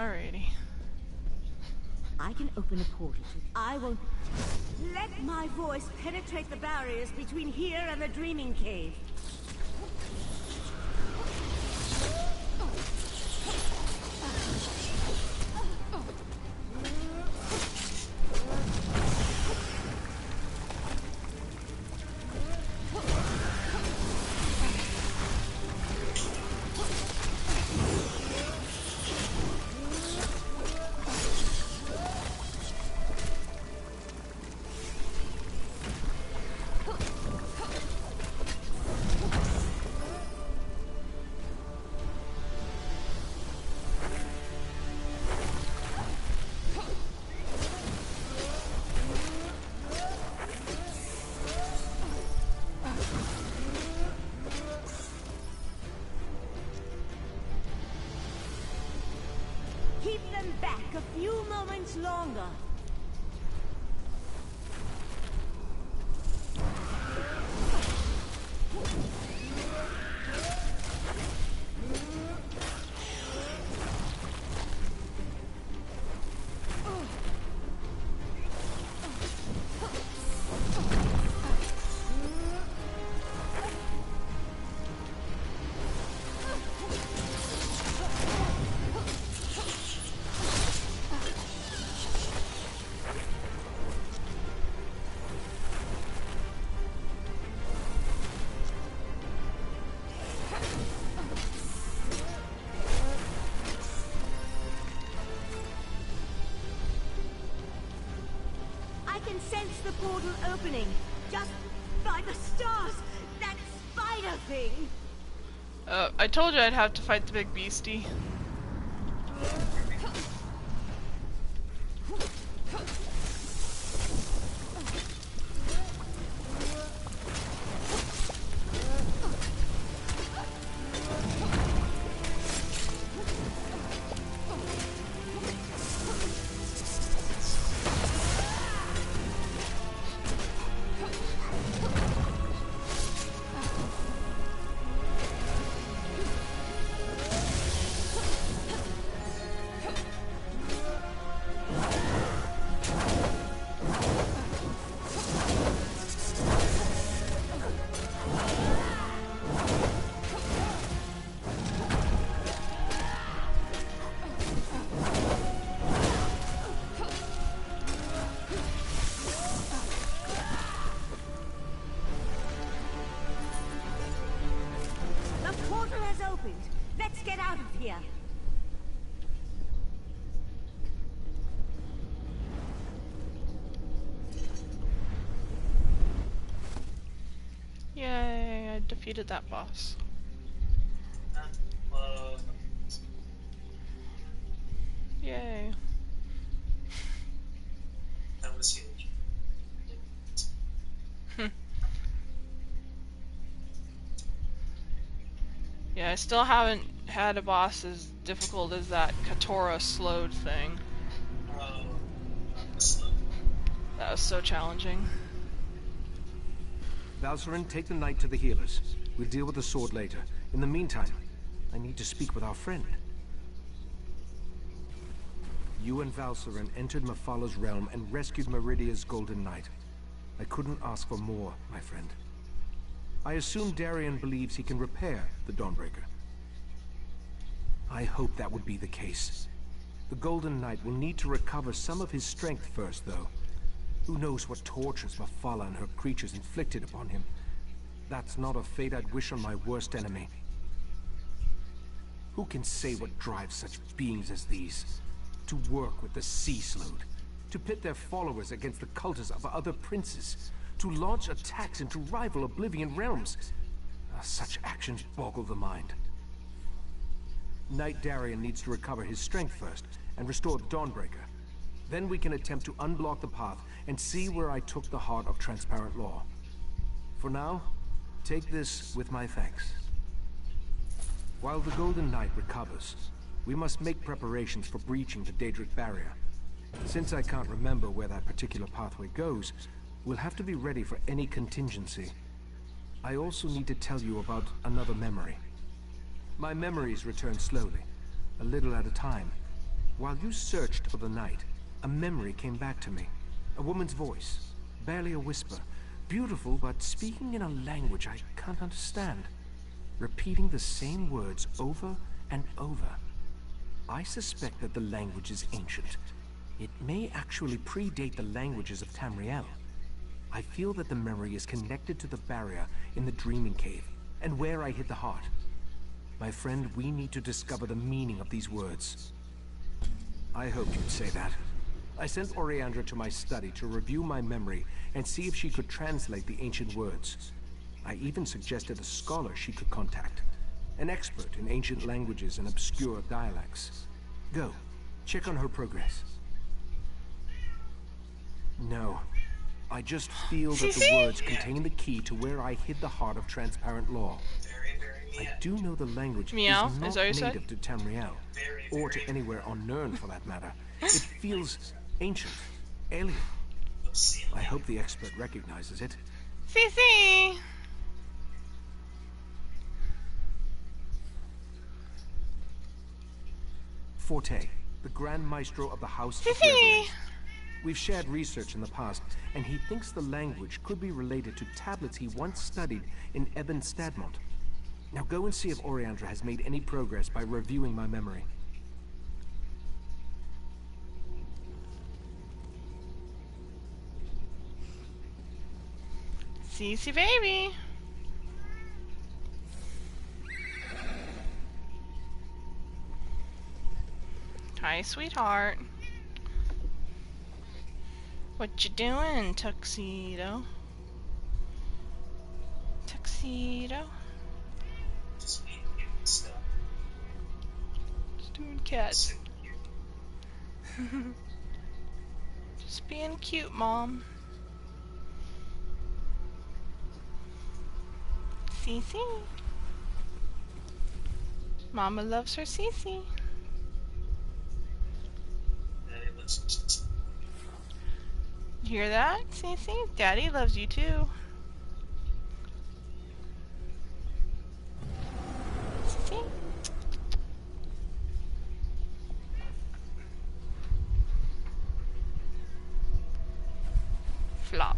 Alrighty. I can open a portal. I won't... Let my voice penetrate the barriers between here and the Dreaming Cave. Keep them back a few moments longer. I can sense the portal opening, just by the stars. That spider thing. I told you I'd have to fight the big beastie. Let's get out of here. Yay, I defeated that boss. Yay. That was huge. Yeah, I still haven't had a boss as difficult as that Katora slowed thing. That was so challenging. Valcerin, take the knight to the healers. We'll deal with the sword later. In the meantime, I need to speak with our friend. You and Valcerin entered Mephalah's realm and rescued Meridia's Golden Knight. I couldn't ask for more, my friend. I assume Darien believes he can repair the Dawnbreaker. I hope that would be the case. The Golden Knight will need to recover some of his strength first, though. Who knows what tortures Mephalah and her creatures inflicted upon him? That's not a fate I'd wish on my worst enemy. Who can say what drives such beings as these? To work with the Sea Slode, to pit their followers against the cultists of other princes, to launch attacks into rival Oblivion realms. Such actions boggle the mind. Knight Darien needs to recover his strength first, and restore the Dawnbreaker. Then we can attempt to unblock the path and see where I took the heart of transparent law. For now, take this with my thanks. While the Golden Knight recovers, we must make preparations for breaching the Daedric barrier. Since I can't remember where that particular pathway goes, we'll have to be ready for any contingency. I also need to tell you about another memory. My memories return slowly, a little at a time. While you searched for the night, a memory came back to me. A woman's voice, barely a whisper. Beautiful, but speaking in a language I can't understand. Repeating the same words over and over. I suspect that the language is ancient. It may actually predate the languages of Tamriel. I feel that the memory is connected to the barrier in the Dreaming Cave, and where I hid the heart. My friend, we need to discover the meaning of these words. I hoped you'd say that. I sent Oriandra to my study to review my memory and see if she could translate the ancient words. I even suggested a scholar she could contact, an expert in ancient languages and obscure dialects. Go, check on her progress. No, I just feel that the words contain the key to where I hid the heart of transparent law. I do know the language Meow? is not Is that what you said? native to Tamriel, or to anywhere on Nirn for that matter. It feels ancient, alien. I hope the expert recognizes it. Cece! Forte, the Grand Maestro of the House of Cece! Reveries. We've shared research in the past, and he thinks the language could be related to tablets he once studied in Ebon Stadmont. Now go and see if Oriandra has made any progress by reviewing my memory. Cece baby! Hi, sweetheart. What you doing, tuxedo? Tuxedo? Just being cute and stuff. Just doing cats. So cute. Just being cute, Mom. Cece. Mama loves her Cece. Daddy looks You hear that, Cece? Daddy loves you too. Cece? Flop.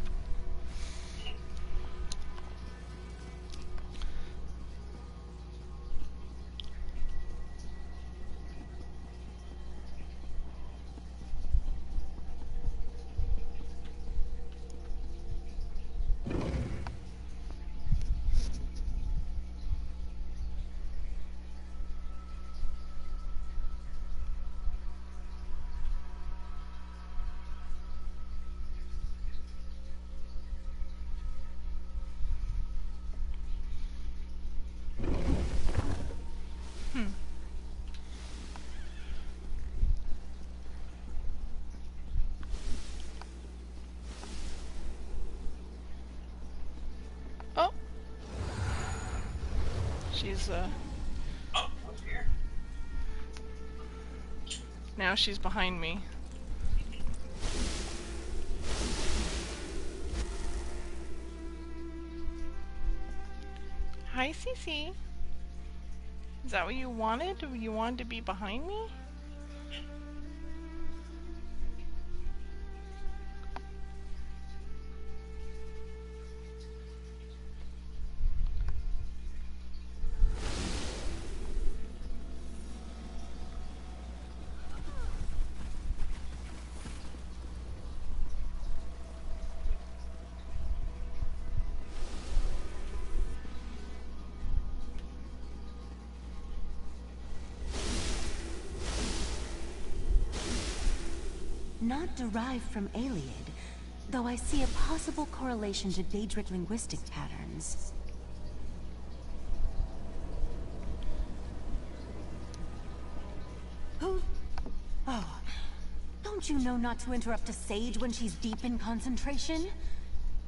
Oh! She's, oh, up here. now she's behind me. Hi, Cece. Is that what you wanted? You wanted to be behind me? Not derived from Aliad, though I see a possible correlation to Daedric linguistic patterns. Who? Oh. Don't you know not to interrupt a sage when she's deep in concentration?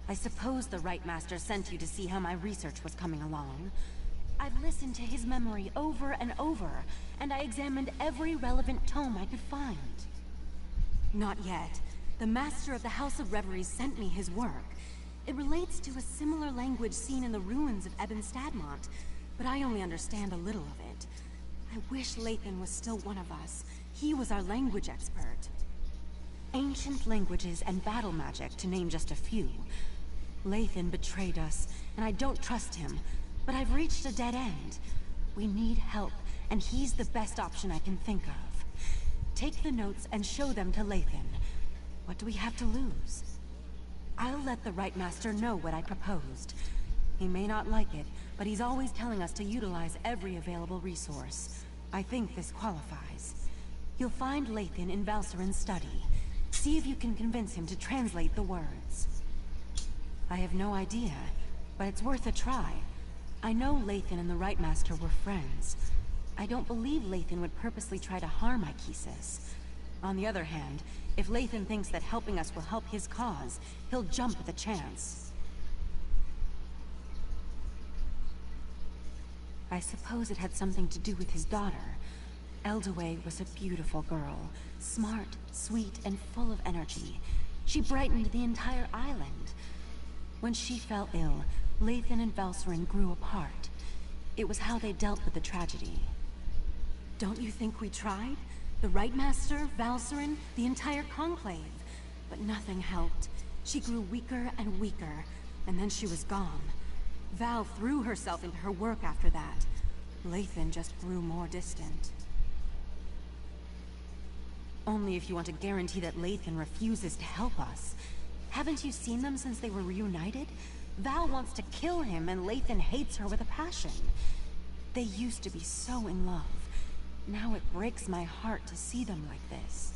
I suppose the Right Master sent you to see how my research was coming along. I've listened to his memory over and over, and I examined every relevant tome I could find. Not yet. The Master of the House of Reveries sent me his work. It relates to a similar language seen in the ruins of Ebon Stadmont, but I only understand a little of it. I wish Lathan was still one of us. He was our language expert. Ancient languages and battle magic, to name just a few. Lathan betrayed us, and I don't trust him. But I've reached a dead end. We need help, and he's the best option I can think of. Take the notes and show them to Lathan. What do we have to lose? I'll let the Right Master know what I proposed. He may not like it, but he's always telling us to utilize every available resource. I think this qualifies. You'll find Lathan in Valserin's study. See if you can convince him to translate the words. I have no idea, but it's worth a try. I know Lathan and the Right Master were friends. I don't believe Lathan would purposely try to harm Ikesis. On the other hand, if Lathan thinks that helping us will help his cause, he'll jump at the chance. I suppose it had something to do with his daughter. Eldaway was a beautiful girl, smart, sweet, and full of energy. She brightened the entire island. When she fell ill, Lathan and Valserin grew apart. It was how they dealt with the tragedy. Don't you think we tried? The Right Master, Valserin, the entire Conclave. But nothing helped. She grew weaker and weaker, and then she was gone. Val threw herself into her work after that. Lathan just grew more distant. Only if you want to guarantee that Lathan refuses to help us. Haven't you seen them since they were reunited? Val wants to kill him, and Lathan hates her with a passion. They used to be so in love. Now it breaks my heart to see them like this.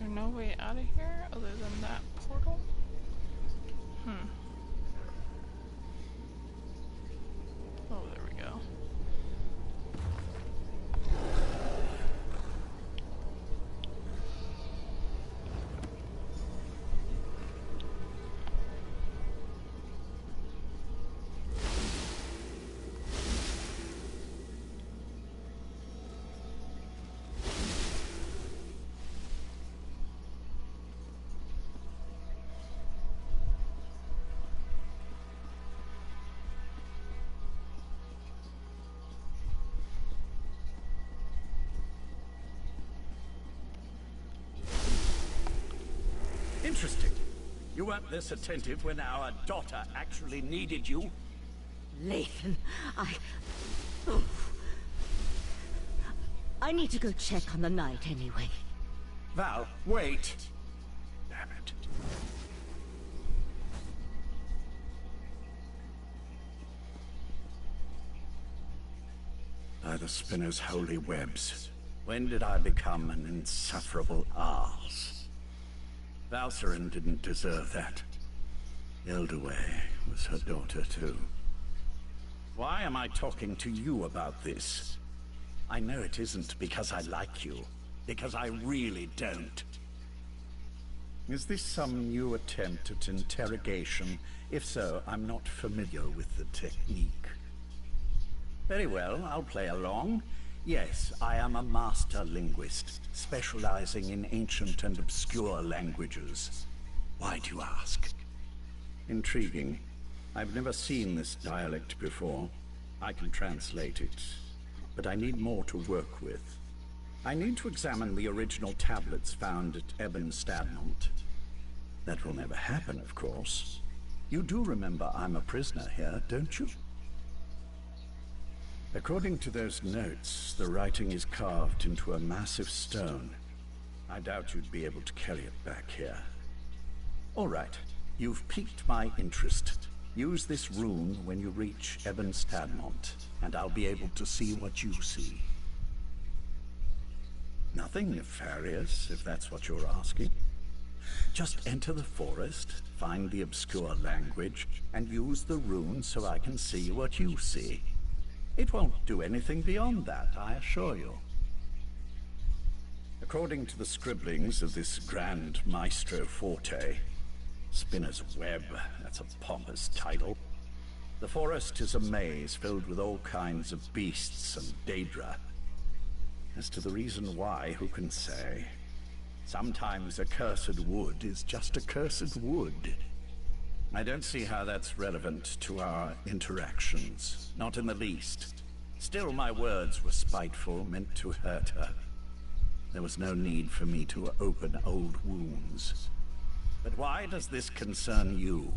No way out of here other than that portal? Oh, there we go. Interesting. You weren't this attentive when our daughter actually needed you. Lathan, I need to go check on the night anyway. Val, wait. Damn it. By the spinner's holy webs, when did I become an insufferable arse? Valserin didn't deserve that. Eldaway was her daughter too. Why am I talking to you about this? I know it isn't because I like you, because I really don't. Is this some new attempt at interrogation? If so, I'm not familiar with the technique. Very well, I'll play along. Yes, I am a master linguist, specializing in ancient and obscure languages. Why do you ask? Intriguing. I've never seen this dialect before. I can translate it, but I need more to work with. I need to examine the original tablets found at Ebon Stadmont. That will never happen, of course. You do remember I'm a prisoner here, don't you? According to those notes, the writing is carved into a massive stone. I doubt you'd be able to carry it back here. All right, you've piqued my interest. Use this rune when you reach Ebon Stadmont, and I'll be able to see what you see. Nothing nefarious, if that's what you're asking. Just enter the forest, find the obscure language, and use the rune so I can see what you see. It won't do anything beyond that, I assure you. According to the scribblings of this Grand Maestro Forte, Spinner's Web, that's a pompous title, the forest is a maze filled with all kinds of beasts and daedra. As to the reason why, who can say? Sometimes a cursed wood is just a cursed wood. I don't see how that's relevant to our interactions. Not in the least. Still, my words were spiteful, meant to hurt her. There was no need for me to open old wounds. But why does this concern you?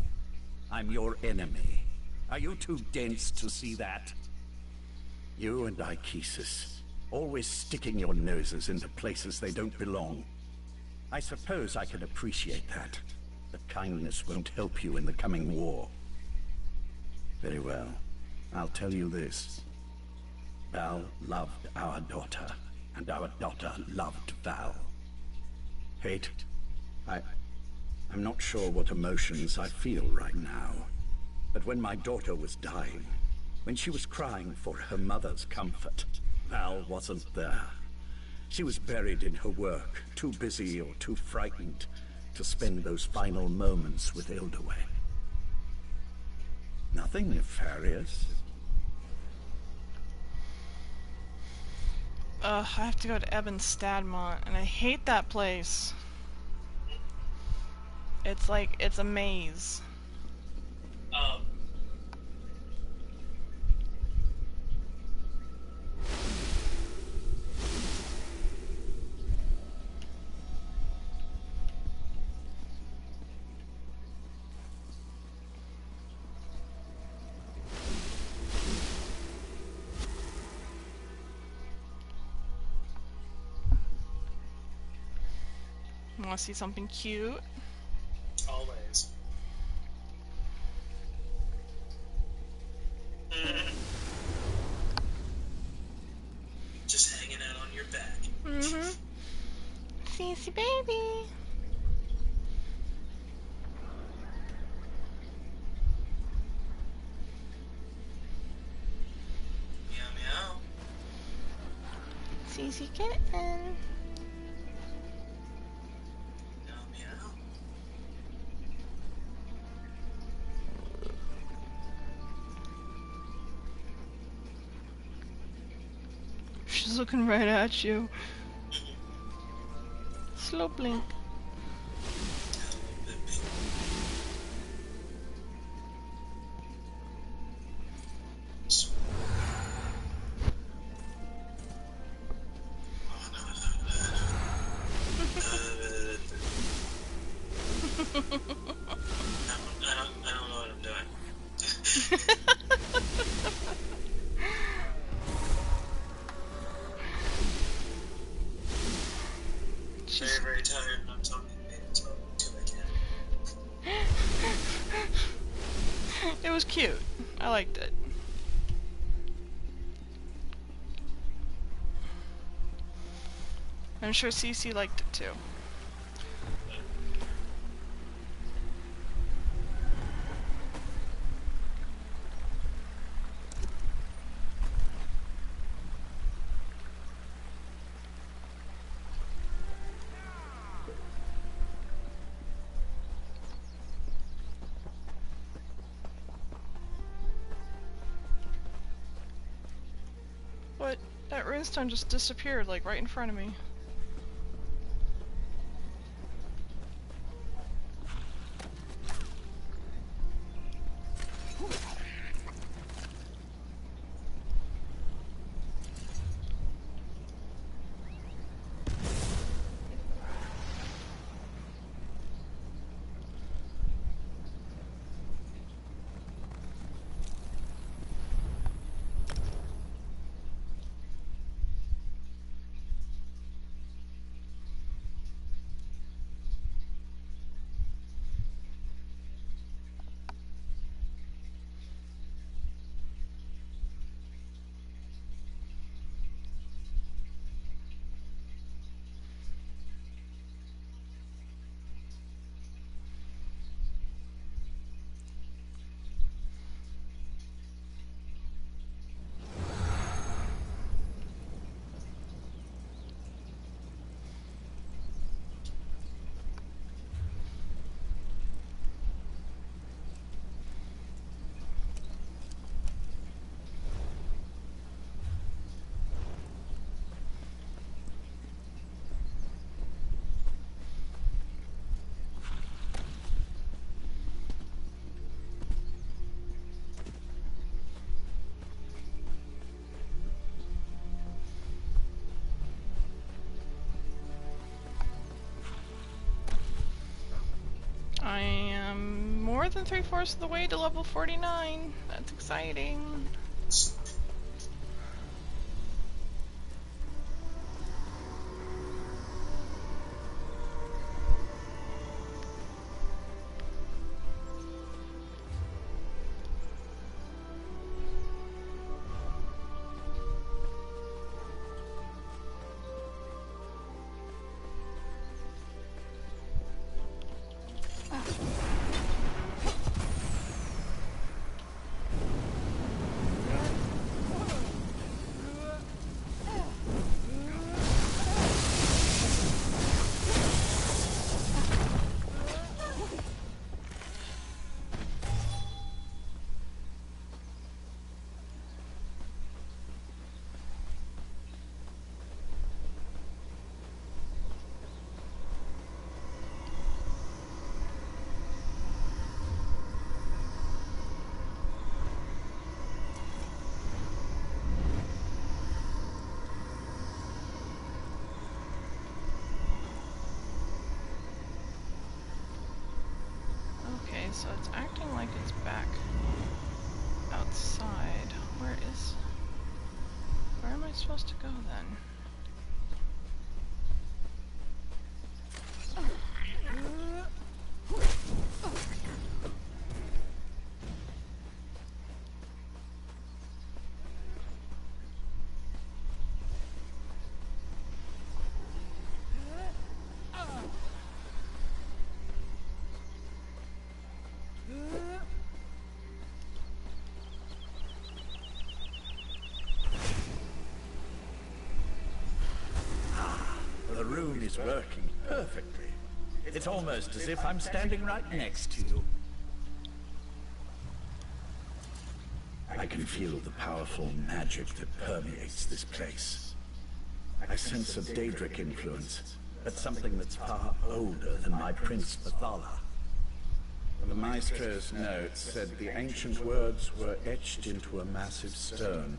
I'm your enemy. Are you too dense to see that? You and Ichesis, always sticking your noses into places they don't belong. I suppose I can appreciate that, but kindness won't help you in the coming war. Very well. I'll tell you this. Val loved our daughter, and our daughter loved Val. Hate? I'm not sure what emotions I feel right now. But when my daughter was dying, when she was crying for her mother's comfort, Val wasn't there. She was buried in her work, too busy or too frightened to spend those final moments with Ildaway. Nothing nefarious. I have to go to Stadmont, and I hate that place. It's like, it's a maze. Um, Want to see something cute? always. Just hanging out on your back. Mm-hmm. Cece baby. Meow meow. Cece kitten. Meow meow. She's looking right at you. Slow blink. I don't know what I'm doing. Very, very tired and I'm talking maybe until I can. It was cute. I liked it. I'm sure Cece liked it too. But that runestone just disappeared, like right in front of me. than 3/4 of the way to level 49. That's exciting. Okay, so it's acting like it's back outside. Where am I supposed to go then? The rune is working perfectly. It's almost as if I'm standing right next to you. I can feel the powerful magic that permeates this place. I sense a Daedric influence, but something that's far older than my Prince Bathala. The Maestro's notes said the ancient words were etched into a massive stone.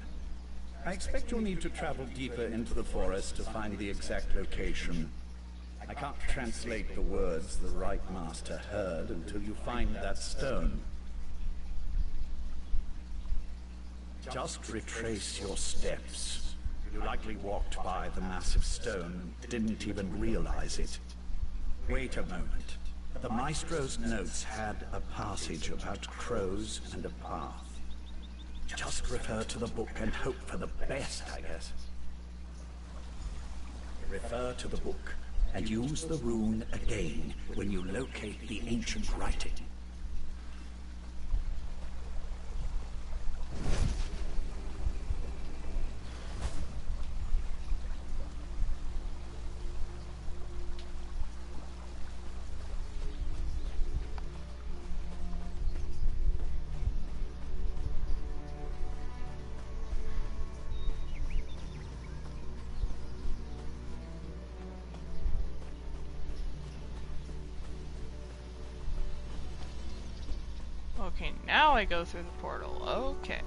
I expect you'll need to travel deeper into the forest to find the exact location. I can't translate the words the right master heard until you find that stone. Just retrace your steps. You likely walked by the massive stone and didn't even realize it. Wait a moment. The Maestro's notes had a passage about crows and a path. Just refer to the book and hope for the best, I guess. Refer to the book and use the rune again when you locate the ancient writing. Okay, now I go through the portal. Okay.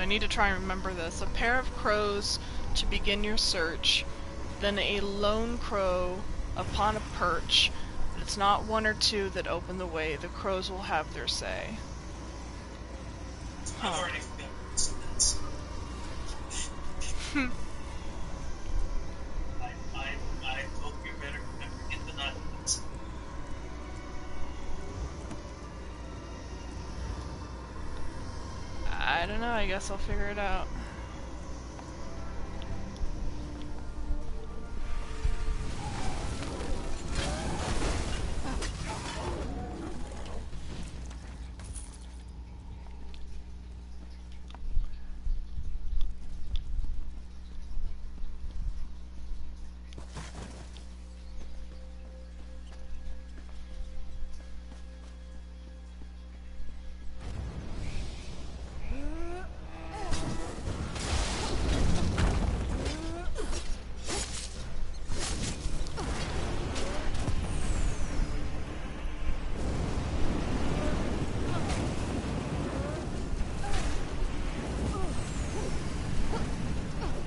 I need to try and remember this. A pair of crows to begin your search, then a lone crow upon a perch. It's not one or two that open the way. The crows will have their say. I've already forgotten what's in this. I hope you're better remembering it than I was. I don't know, I guess I'll figure it out.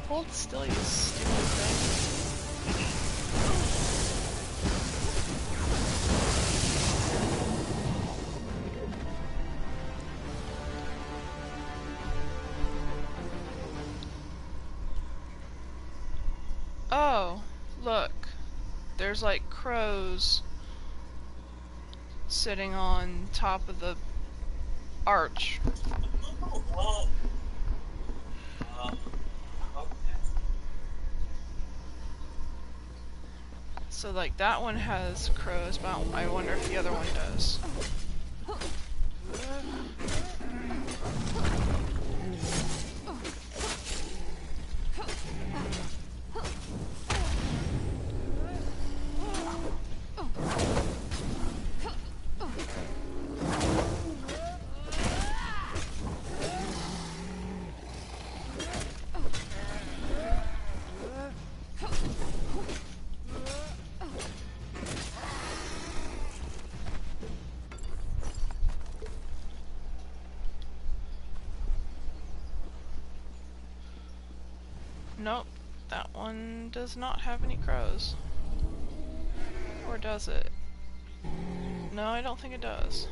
Hold still, you stupid thing. Oh, look. There's like crows sitting on top of the arch. Oh, well. Okay. So like that one has crows, but I wonder if the other one does. Nope, that one does not have any crows. Or does it? No, I don't think it does.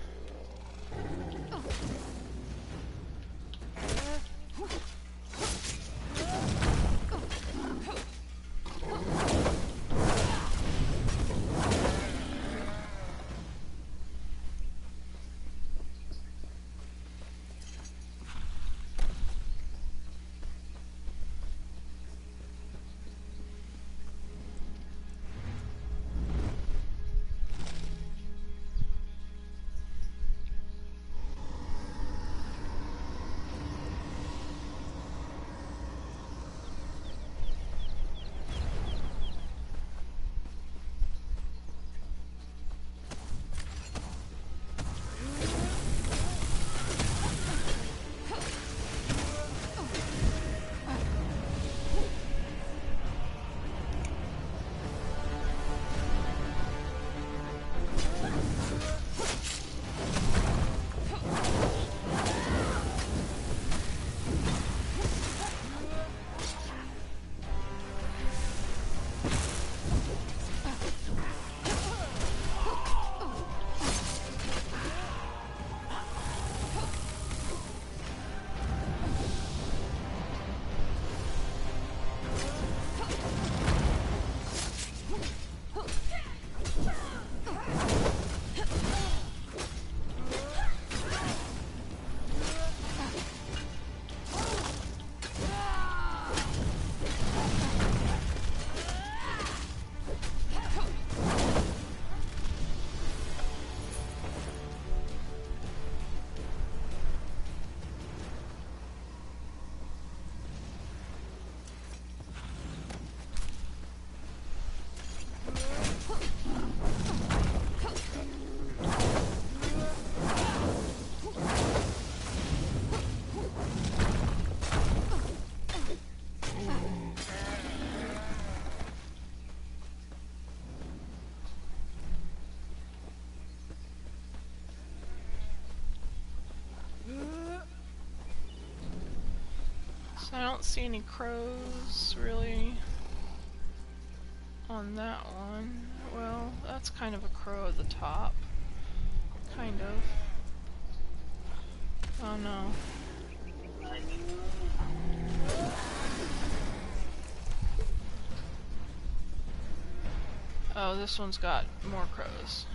So I don't see any crows really on that one. Well, that's kind of a crow at the top. Kind of. Oh no. Oh, this one's got more crows.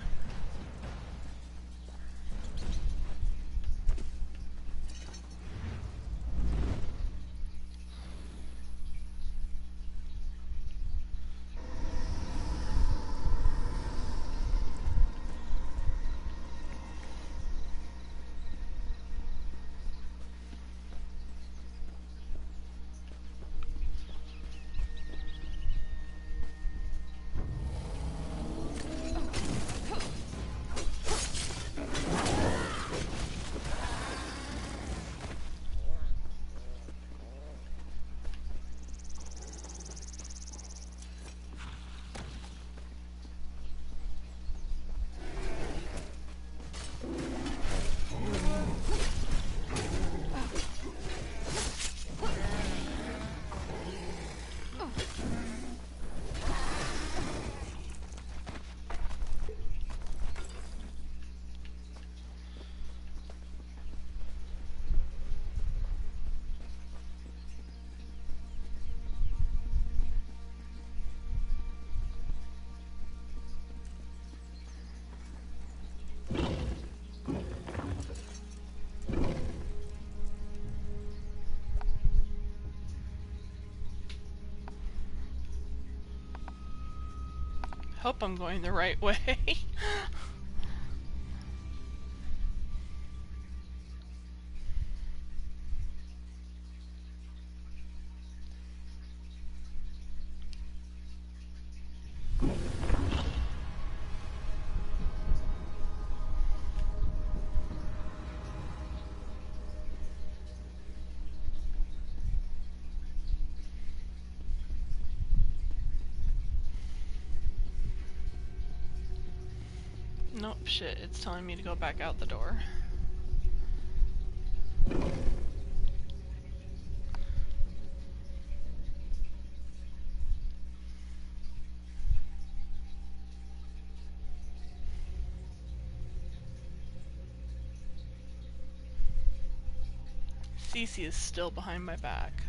Hope I'm going the right way. Nope, shit, it's telling me to go back out the door. Cece is still behind my back.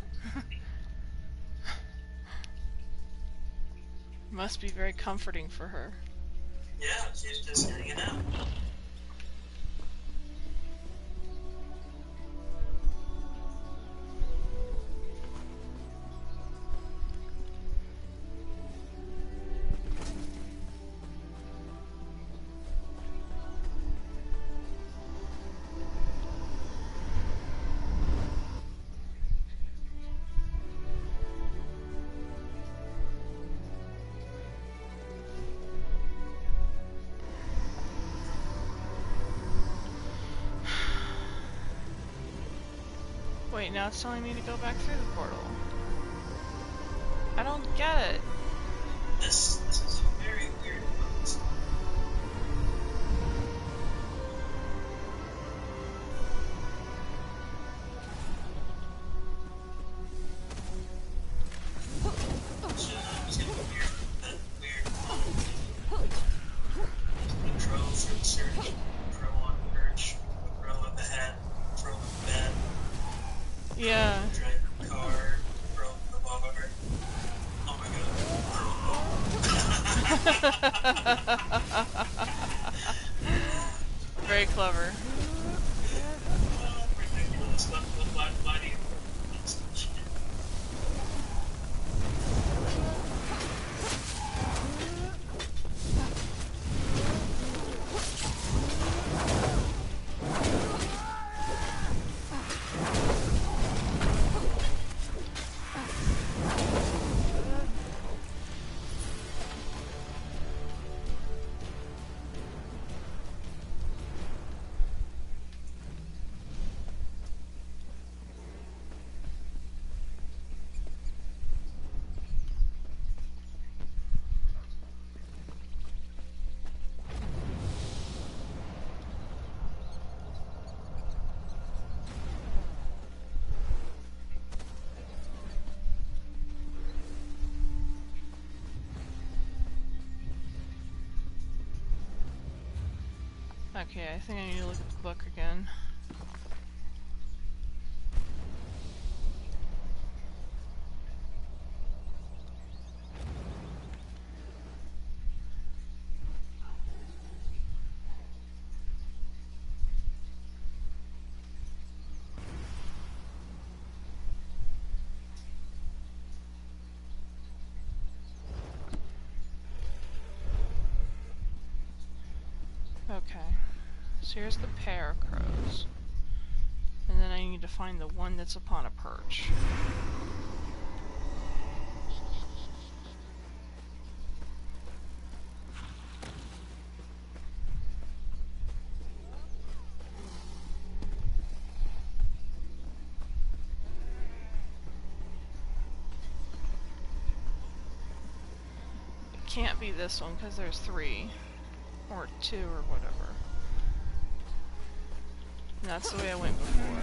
Must be very comforting for her. Yeah, she's just hanging out. Wait, now it's telling me to go back through the portal. I don't get it. This is very weird. Yeah. Drive the car, broke the bar. Oh my god. Very clever. Ridiculous. Why do you... Okay, I think I need to look at the book again. Okay, so here's the pair of crows. And then I need to find the one that's upon a perch. It can't be this one because there's 3. Or 2 or whatever. And that's the way I went before.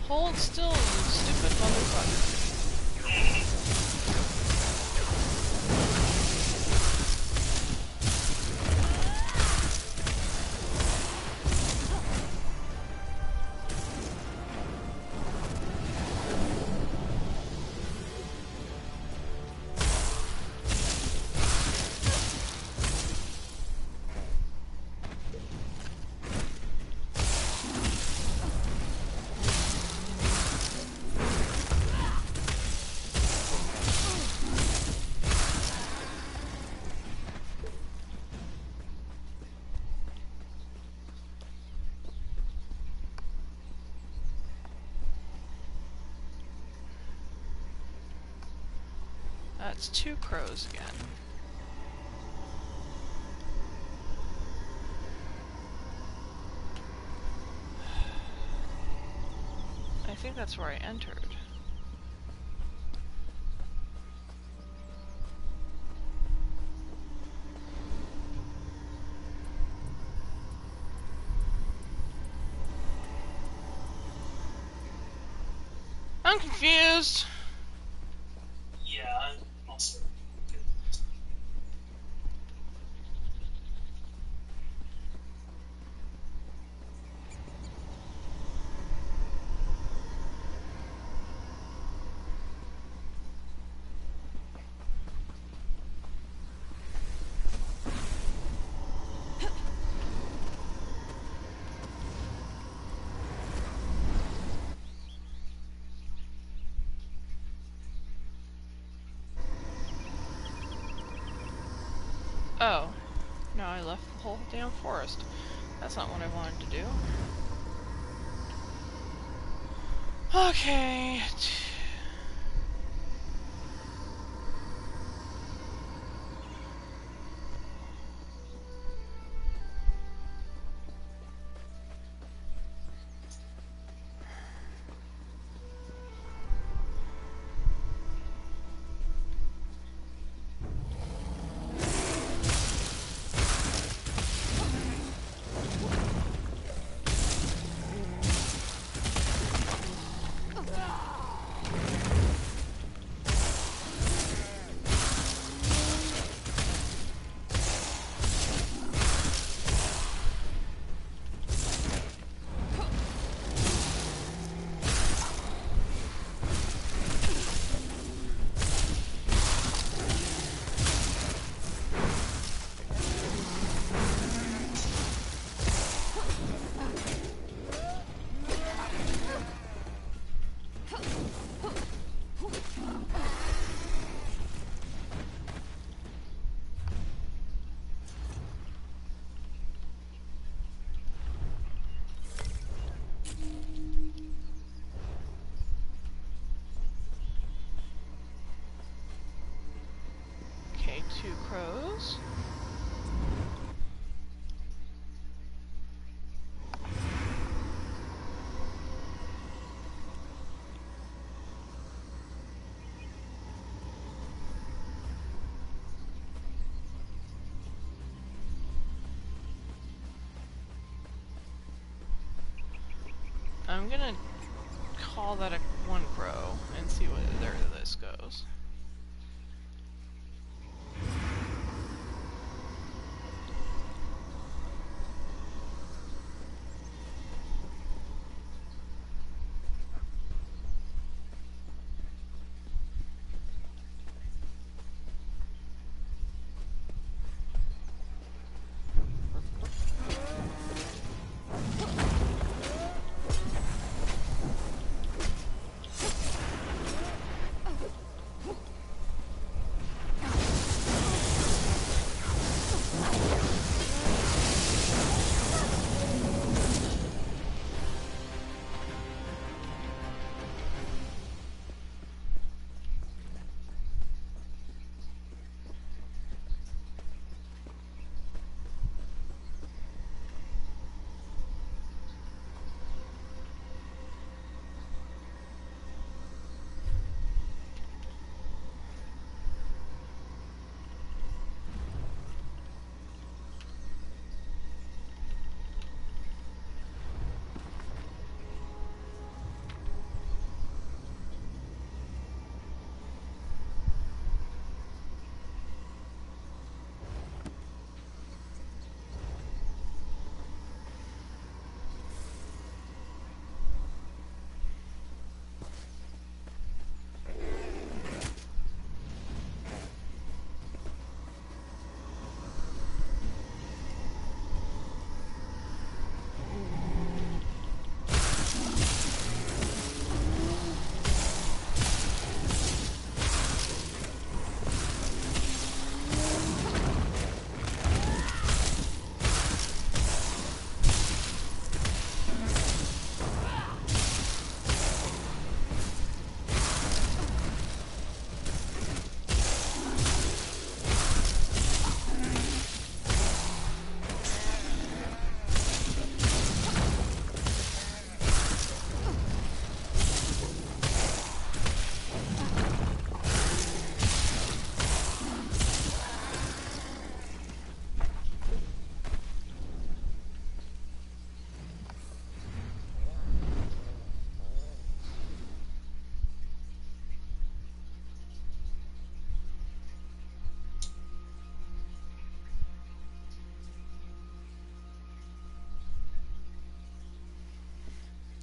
Hold still, you stupid motherfucker. That's 2 crows again. I think that's where I entered. I'm confused. Yeah, I'm also good. Oh. No, I left the whole damn forest. That's not what I wanted to do. Okay. crows. I'm gonna call that a one crow and see where this goes.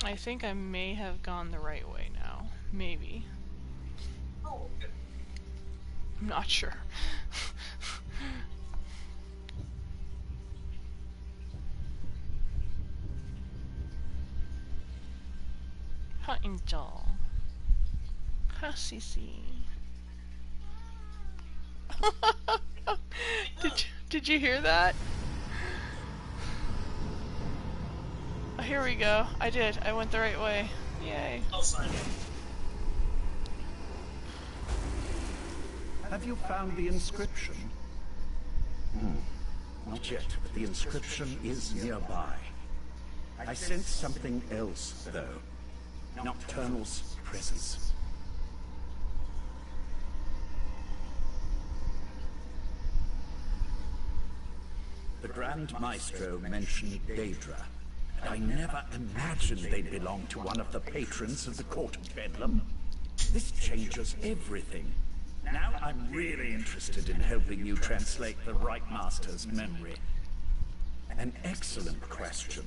I think I may have gone the right way now. Maybe. Oh, okay. I'm not sure. Ha Injal. Ha Sisi. Did you hear that? Oh, here we go. I did. I went the right way. Yay. I'll sign it. Have you found the inscription? Not yet, but the inscription is nearby. I sense something else, though. Nocturnal's presence. The Grand Maestro mentioned Daedra. I never imagined they'd belong to one of the patrons of the Court of Bedlam. This changes everything. Now I'm really interested in helping you translate the Right Master's memory. An excellent question.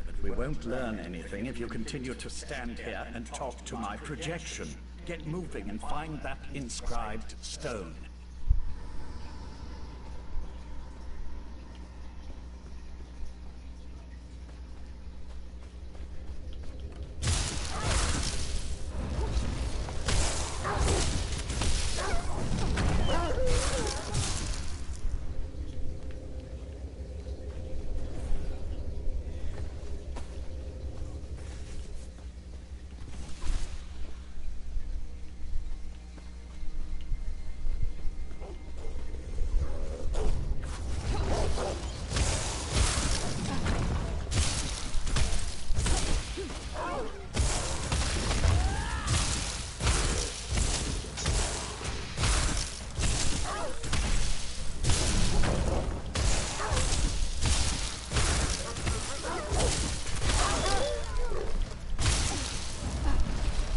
But we won't learn anything if you continue to stand here and talk to my projection. Get moving and find that inscribed stone.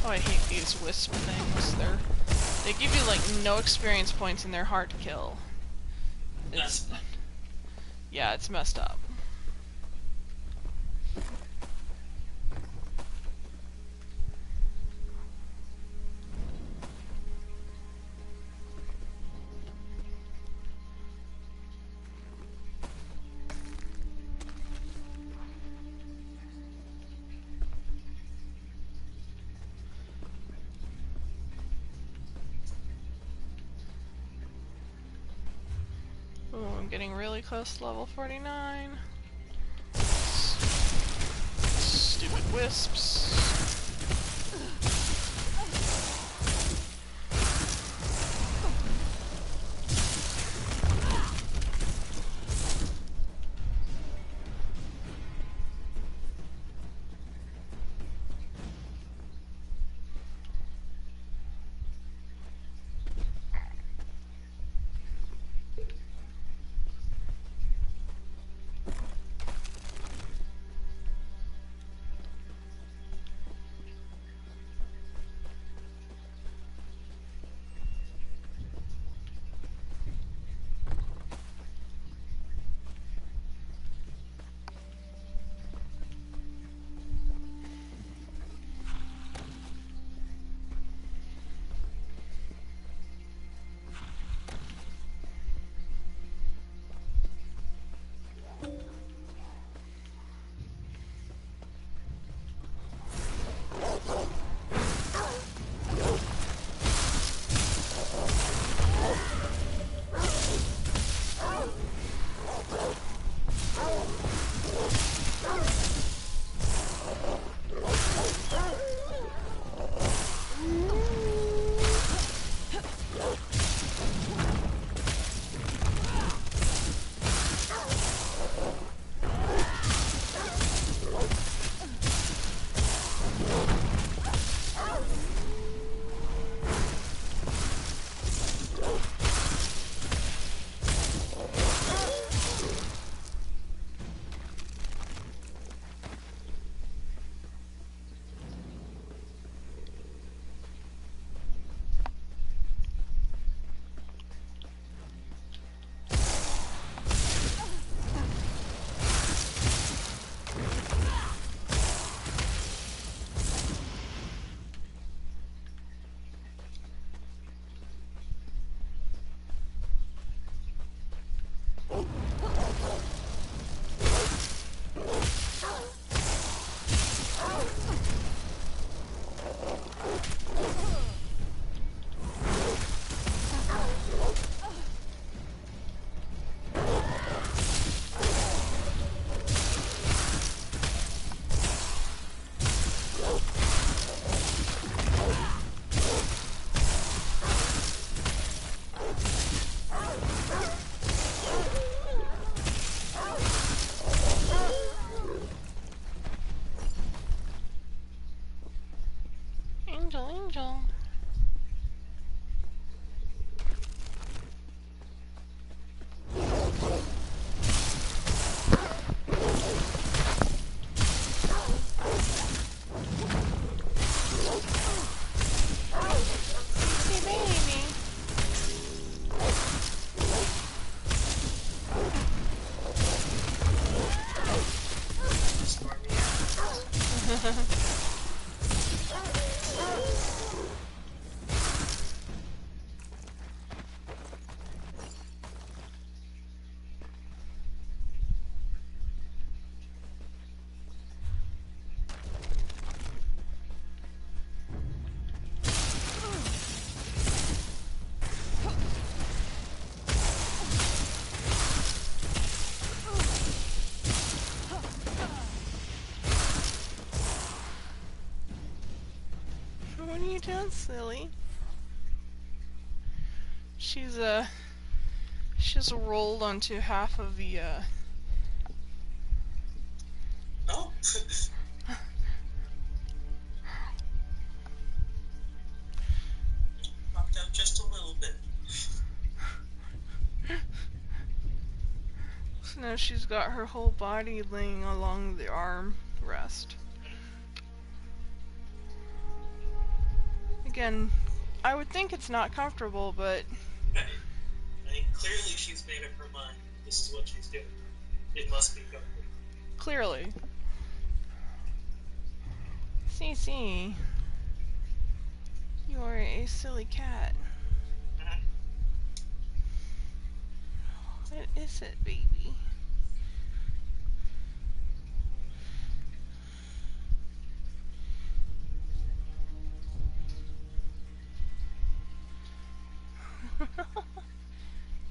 Oh, I hate these wisp things. They give you like no experience points and they're hard to kill. That's fun. Yeah, it's messed up. Ooh, I'm getting really close to level 49. Stupid wisps. Angel, angel. Hey, baby. Score me out. What are you doing, silly? She's she's rolled onto half of the Oh. Popped out just a little bit. So now she's got her whole body laying along the arm rest. Again, I would think it's not comfortable, but... Right. I mean, clearly she's made up her mind. This is what she's doing. It must be comfortable. Clearly. Cece, you are a silly cat. What is it, baby?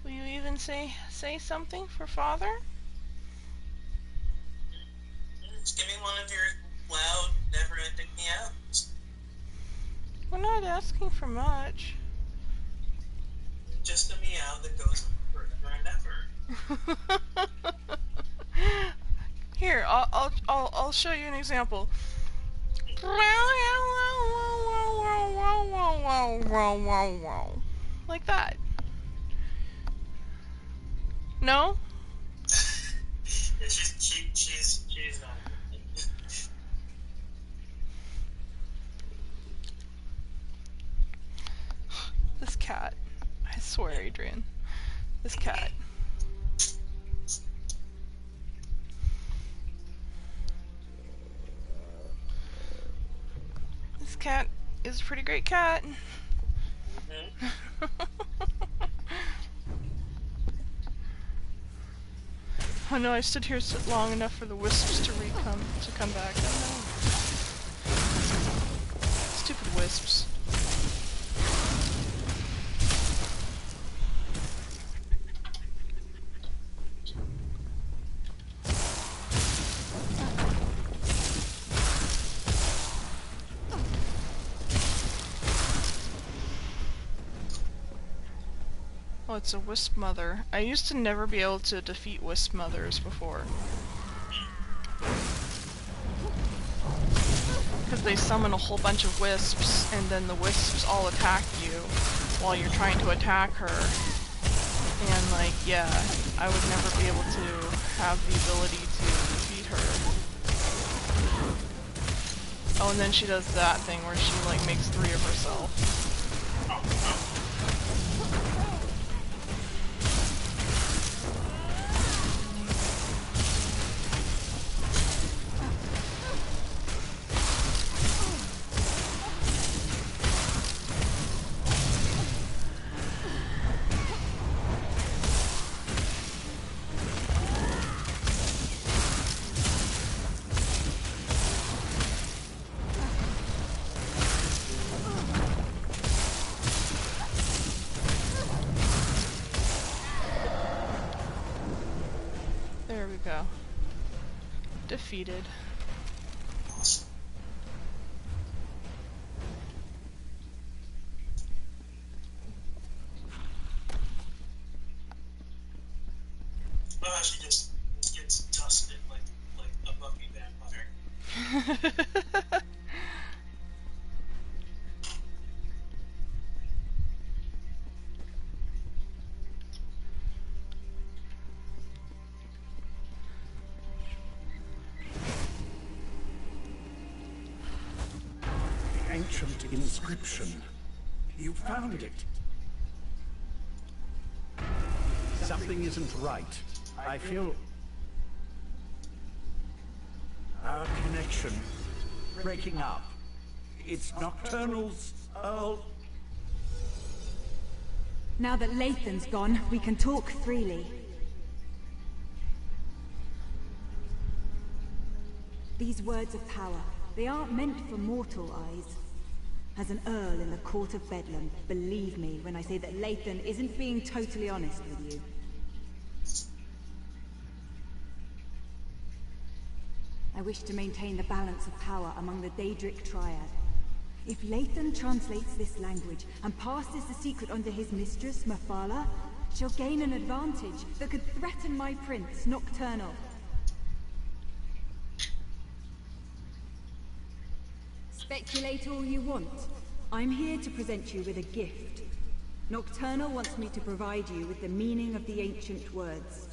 Will you even say something for father? Just give me one of your loud, never-ending meows. We're not asking for much. Just a meow that goes on forever and ever. Here, I'll show you an example. Like that. No? Yeah, she's not. This cat. I swear, Adrian. This cat. This cat is a pretty great cat. Oh no, I stood here long enough for the wisps to come back. Oh no. Stupid wisps. Oh, it's a wisp mother. I used to never be able to defeat wisp mothers before. Because they summon a whole bunch of wisps, and then the wisps all attack you while you're trying to attack her. And like, yeah, I would never be able to have the ability to defeat her. Oh, and then she does that thing where she like makes 3 of herself. There we go. Defeated. Oh, she just gets dusted like a Buffy vampire. Ancient inscription. You found it. Something isn't right. I feel our connection breaking up. It's Nocturnal's Earl. Now that Lathan's gone, we can talk freely. These words of power, they aren't meant for mortal eyes. As an Earl in the Court of Bedlam, believe me when I say that Lathan isn't being totally honest with you. I wish to maintain the balance of power among the Daedric Triad. If Lathan translates this language and passes the secret on to his mistress, Mephala, she'll gain an advantage that could threaten my prince, Nocturnal. Speculate all you want. I'm here to present you with a gift. Nocturnal wants me to provide you with the meaning of the ancient words.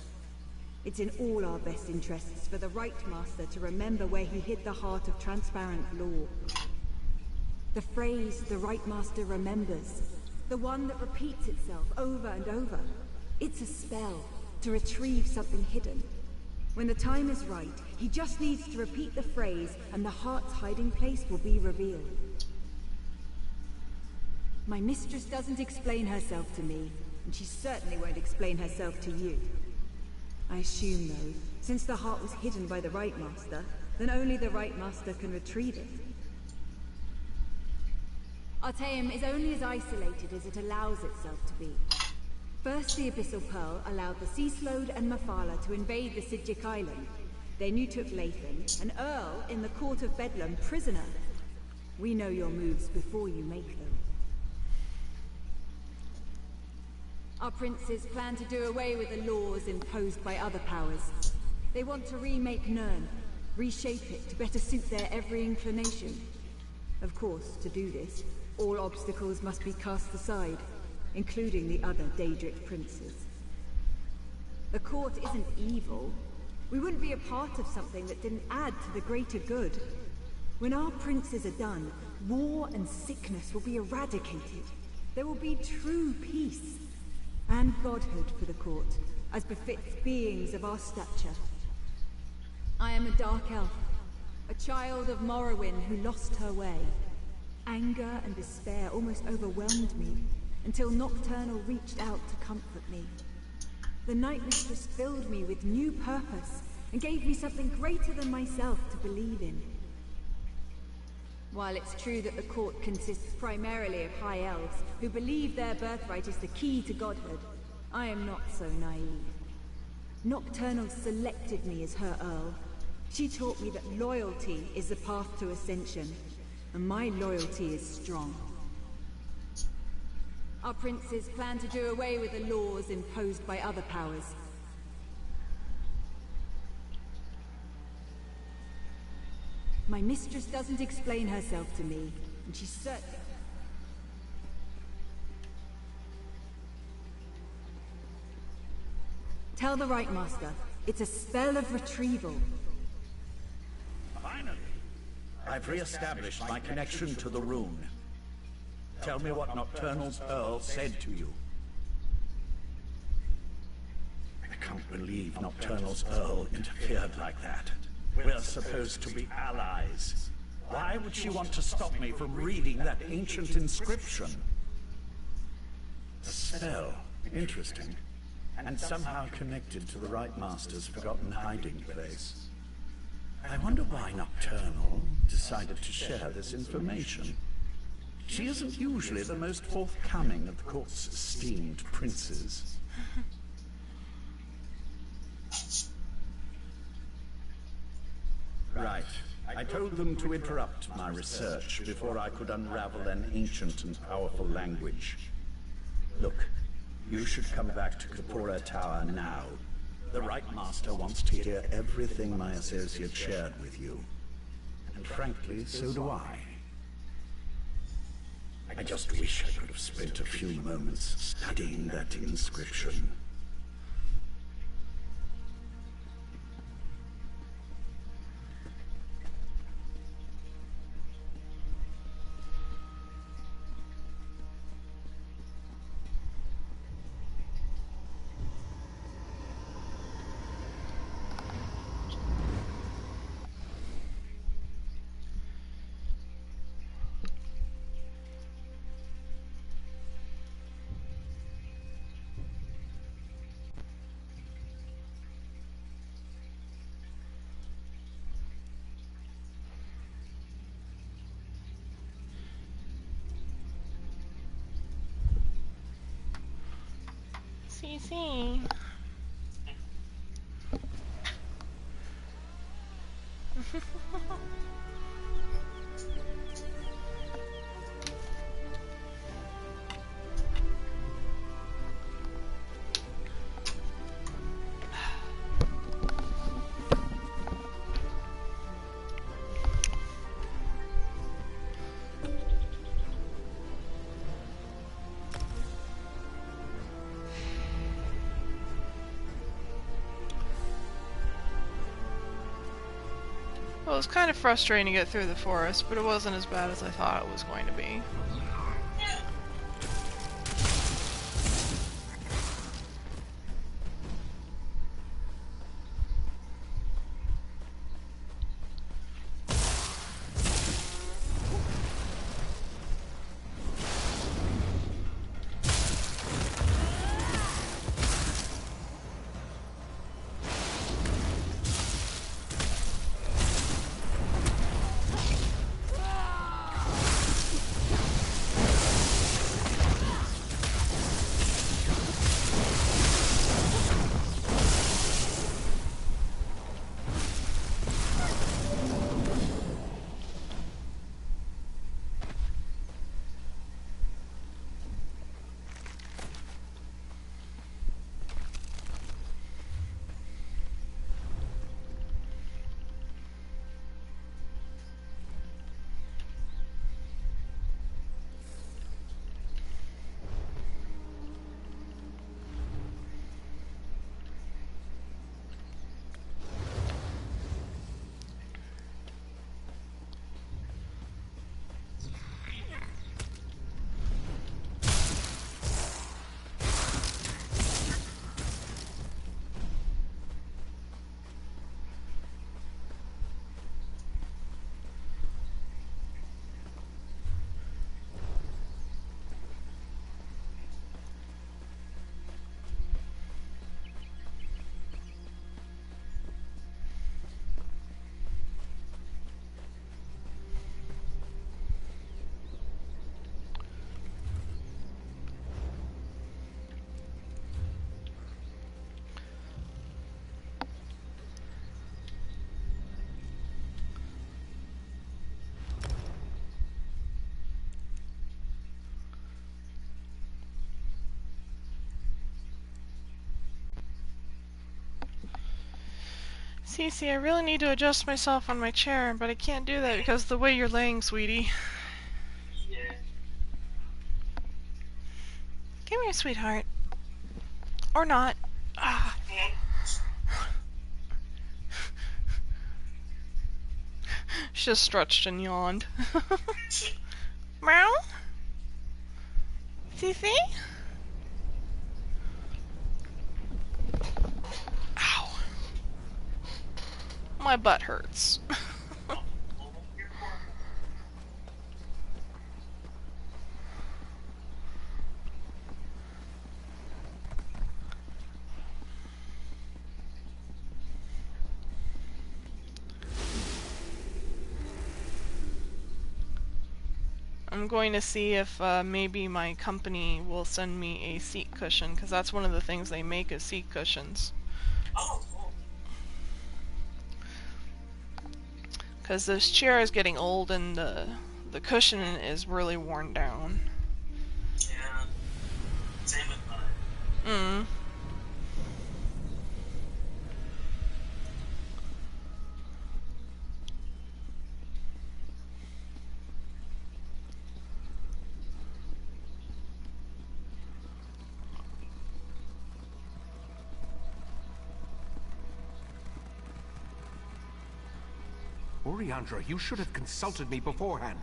It's in all our best interests for the Right Master to remember where he hid the heart of transparent law. The phrase the Right Master remembers. The one that repeats itself over and over. It's a spell to retrieve something hidden. When the time is right, he just needs to repeat the phrase and the heart's hiding place will be revealed. My mistress doesn't explain herself to me, and she certainly won't explain herself to you. I assume, though, since the heart was hidden by the Right Master, then only the Right Master can retrieve it. Artaeum is only as isolated as it allows itself to be. First, the Abyssal Pearl allowed the Sea Slode and Mafala to invade the Sidjic Island. Then you took Lathan, an Earl in the Court of Bedlam, prisoner. We know your moves before you make them. Our princes plan to do away with the laws imposed by other powers. They want to remake Nirn, reshape it to better suit their every inclination. Of course, to do this, all obstacles must be cast aside, including the other Daedric princes. The court isn't evil. We wouldn't be a part of something that didn't add to the greater good. When our princes are done, war and sickness will be eradicated. There will be true peace. And godhood for the court, as befits beings of our stature. I am a dark elf, a child of Morrowind who lost her way. Anger and despair almost overwhelmed me, until Nocturnal reached out to comfort me. The Night Mistress filled me with new purpose, and gave me something greater than myself to believe in. While it's true that the court consists primarily of High Elves, who believe their birthright is the key to godhood, I am not so naive. Nocturnal selected me as her Earl. She taught me that loyalty is the path to ascension, and my loyalty is strong. Our princes plan to do away with the laws imposed by other powers. My mistress doesn't explain herself to me, and she's certain. Tell the Right Master, it's a spell of retrieval. Finally, I've re-established my connection to the rune. Tell me what Nocturnal's Earl said to you. I can't believe Nocturnal's Earl interfered like that. We're supposed to be allies. Why would she want to stop me from reading that ancient inscription? A spell. Interesting. And somehow connected to the Right Master's forgotten hiding place. I wonder why Nocturnal decided to share this information. She isn't usually the most forthcoming of the court's esteemed princes. Right. I told them to interrupt my research before I could unravel an ancient and powerful language. Look, you should come back to Kapora Tower now. The Right Master wants to hear everything my associate shared with you. And frankly, so do I. I just wish I could have spent a few moments studying that inscription. See. was kind of frustrating to get through the forest, but it wasn't as bad as I thought it was going to be. Cece, I really need to adjust myself on my chair, but I can't do that because of the way you're laying, sweetie. Yeah. Come here, sweetheart. Or not. Ah. She just stretched and yawned. Meow? Cece? Ow. My butt hurts. I'm going to see if maybe my company will send me a seat cushion, because that's one of the things they make is seat cushions. Oh, cool. Because this chair is getting old and the cushion is really worn down. Yeah. Same with mine. Oriandra, you should have consulted me beforehand.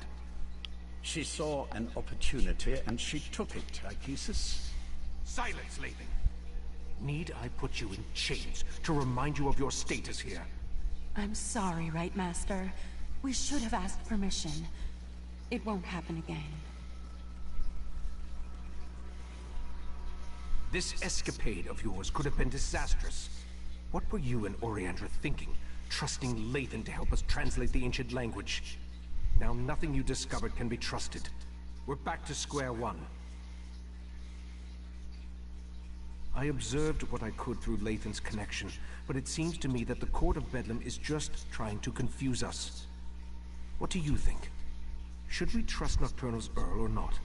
She saw an opportunity and she took it, Ichesis. Silence, Lathan. Need I put you in chains to remind you of your status here? I'm sorry, Right Master. We should have asked permission. It won't happen again. This escapade of yours could have been disastrous. What were you and Oriandra thinking, trusting Lathan to help us translate the ancient language? Now nothing you discovered can be trusted. We're back to square one. I observed what I could through Lathan's connection, but it seems to me that the Court of Bedlam is just trying to confuse us. What do you think? Should we trust Nocturnal's Earl or not?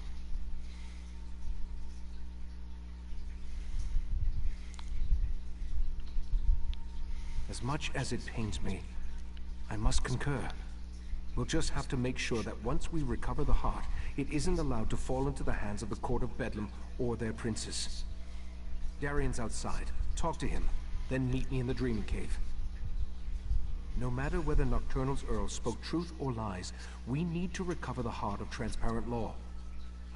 As much as it pains me, I must concur. We'll just have to make sure that once we recover the heart, it isn't allowed to fall into the hands of the Court of Bedlam or their princes. Darian's outside. Talk to him, then meet me in the Dreaming Cave. No matter whether Nocturnal's Earl spoke truth or lies, we need to recover the heart of transparent law.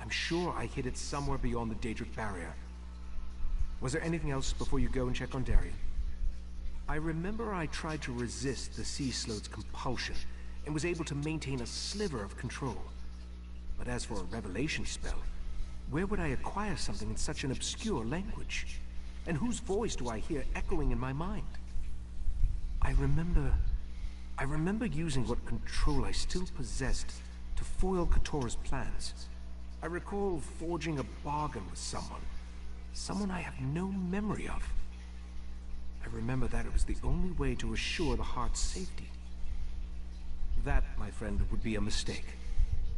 I'm sure I hid it somewhere beyond the Daedric barrier. Was there anything else before you go and check on Darien? I remember I tried to resist the sea sloth's compulsion and was able to maintain a sliver of control. But as for a revelation spell, where would I acquire something in such an obscure language? And whose voice do I hear echoing in my mind? I remember using what control I still possessed to foil Katora's plans. I recall forging a bargain with someone I have no memory of. I remember that it was the only way to assure the heart's safety. That, my friend, would be a mistake.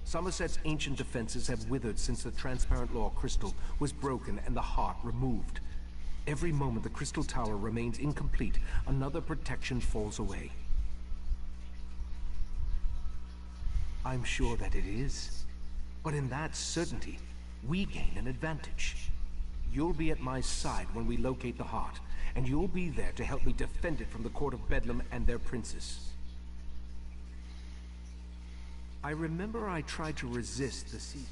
Somerset's ancient defenses have withered since the transparent law crystal was broken and the heart removed. Every moment the crystal tower remains incomplete, another protection falls away. I'm sure that it is. But in that certainty, we gain an advantage. You'll be at my side when we locate the heart, and you'll be there to help me defend it from the court of Bedlam and their princes. I remember I tried to resist the sea.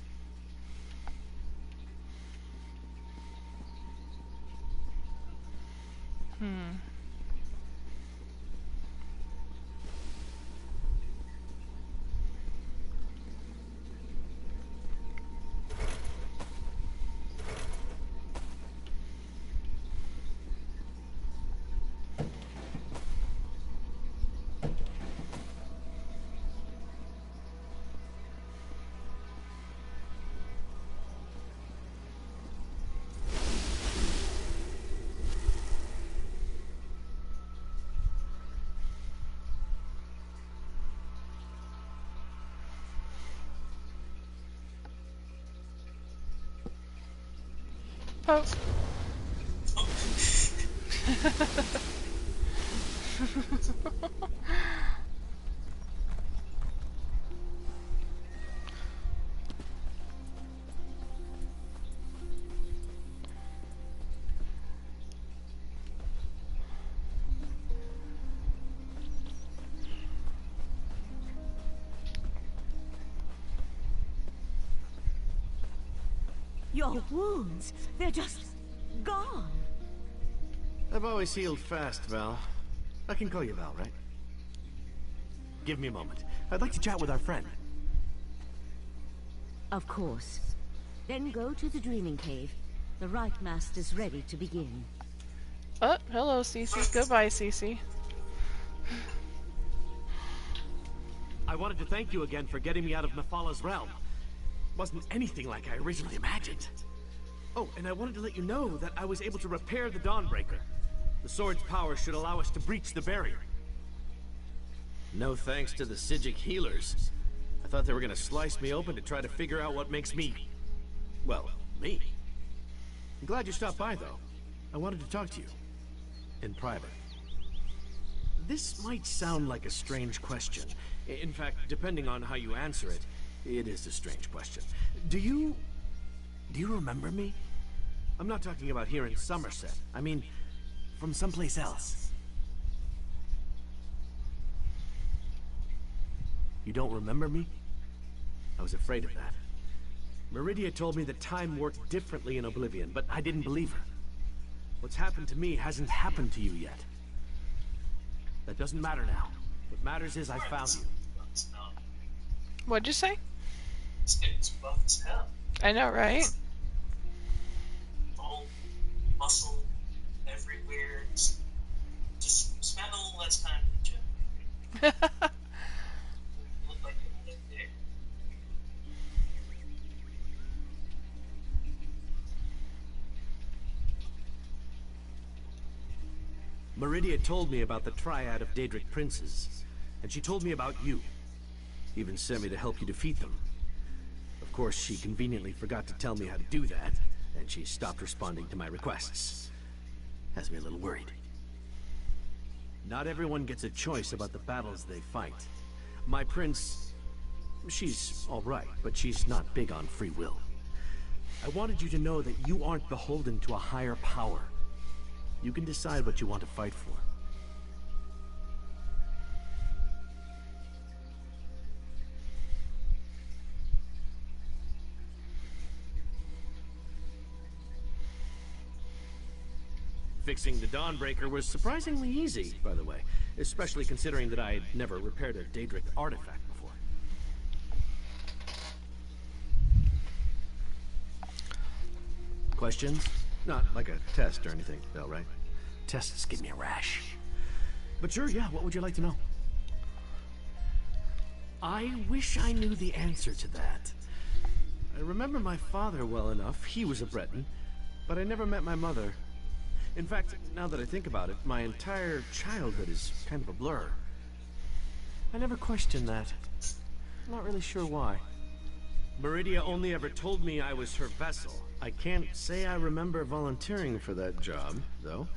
Oh. Your wounds, they're just gone. I've always healed fast, Val. I can call you Val, right? Give me a moment. I'd like to chat with our friend. Of course. Then go to the Dreaming Cave. The Right Master's ready to begin. Oh, hello, Cece. Goodbye, Cece. I wanted to thank you again for getting me out of Mephalah's realm. Wasn't anything like I originally imagined. Oh, and I wanted to let you know that I was able to repair the Dawnbreaker. The sword's power should allow us to breach the barrier. No thanks to the Psijic healers. I thought they were gonna slice me open to try to figure out what makes me... well, me. I'm glad you stopped by, though. I wanted to talk to you. In private. This might sound like a strange question. In fact, depending on how you answer it, it is a strange question. Do you remember me? I'm not talking about here in Somerset. I mean, from someplace else. You don't remember me? I was afraid of that. Meridia told me that time worked differently in Oblivion, but I didn't believe her. What's happened to me hasn't happened to you yet. That doesn't matter now. What matters is I found you. What'd you say? This getting buff as hell. I know, right? All muscle everywhere. Just spend a little less time in the gym. You look like you live there. Meridia told me about the triad of Daedric princes, and she told me about you. Even sent me to help you defeat them. Of course, she conveniently forgot to tell me how to do that, and she stopped responding to my requests. Has me a little worried. Not everyone gets a choice about the battles they fight. My prince... she's alright, but she's not big on free will. I wanted you to know that you aren't beholden to a higher power. You can decide what you want to fight for. Fixing the Dawnbreaker was surprisingly easy, by the way, especially considering that I had never repaired a Daedric artifact before. Questions? Not like a test or anything, though, right? Tests give me a rash. But sure, yeah, what would you like to know? I wish I knew the answer to that. I remember my father well enough. He was a Breton, but I never met my mother. In fact, now that I think about it, my entire childhood is kind of a blur. I never questioned that. I'm not really sure why. Meridia only ever told me I was her vessel. I can't say I remember volunteering for that job, though.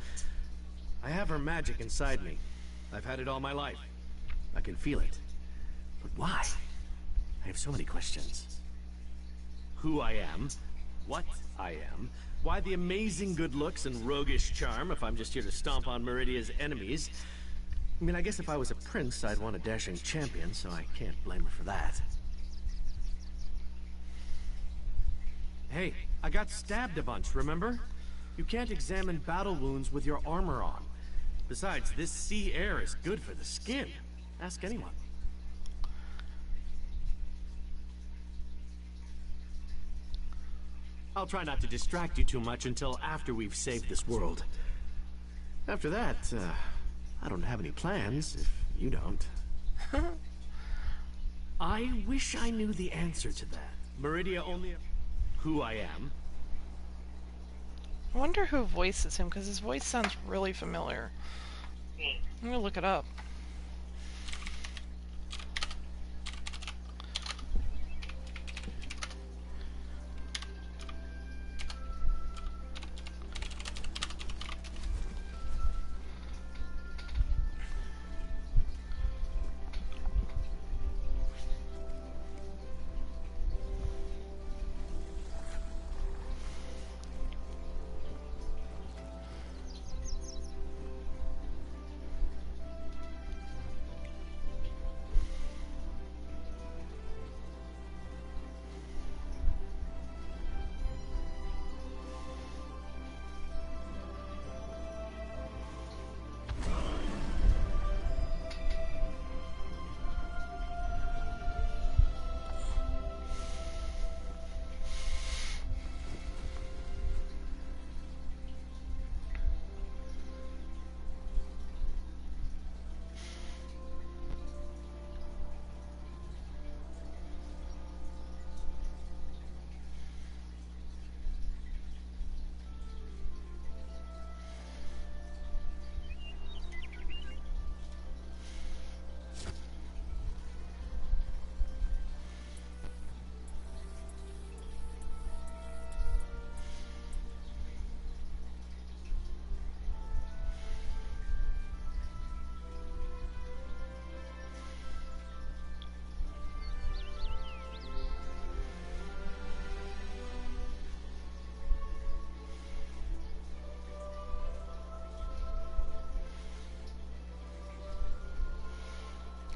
I have her magic inside me. I've had it all my life. I can feel it. But why? I have so many questions. Who I am, what I am, why the amazing good looks and roguish charm if I'm just here to stomp on Meridia's enemies. I mean, I guess if I was a prince, I'd want a dashing champion, so I can't blame her for that. Hey, I got stabbed a bunch, remember? You can't examine battle wounds with your armor on. Besides, this sea air is good for the skin. Ask anyone. I'll try not to distract you too much until after we've saved this world. After that, I don't have any plans, if you don't. I wish I knew the answer to that. Meridia only... Who I am. I wonder who voices him, because his voice sounds really familiar. I'm gonna look it up.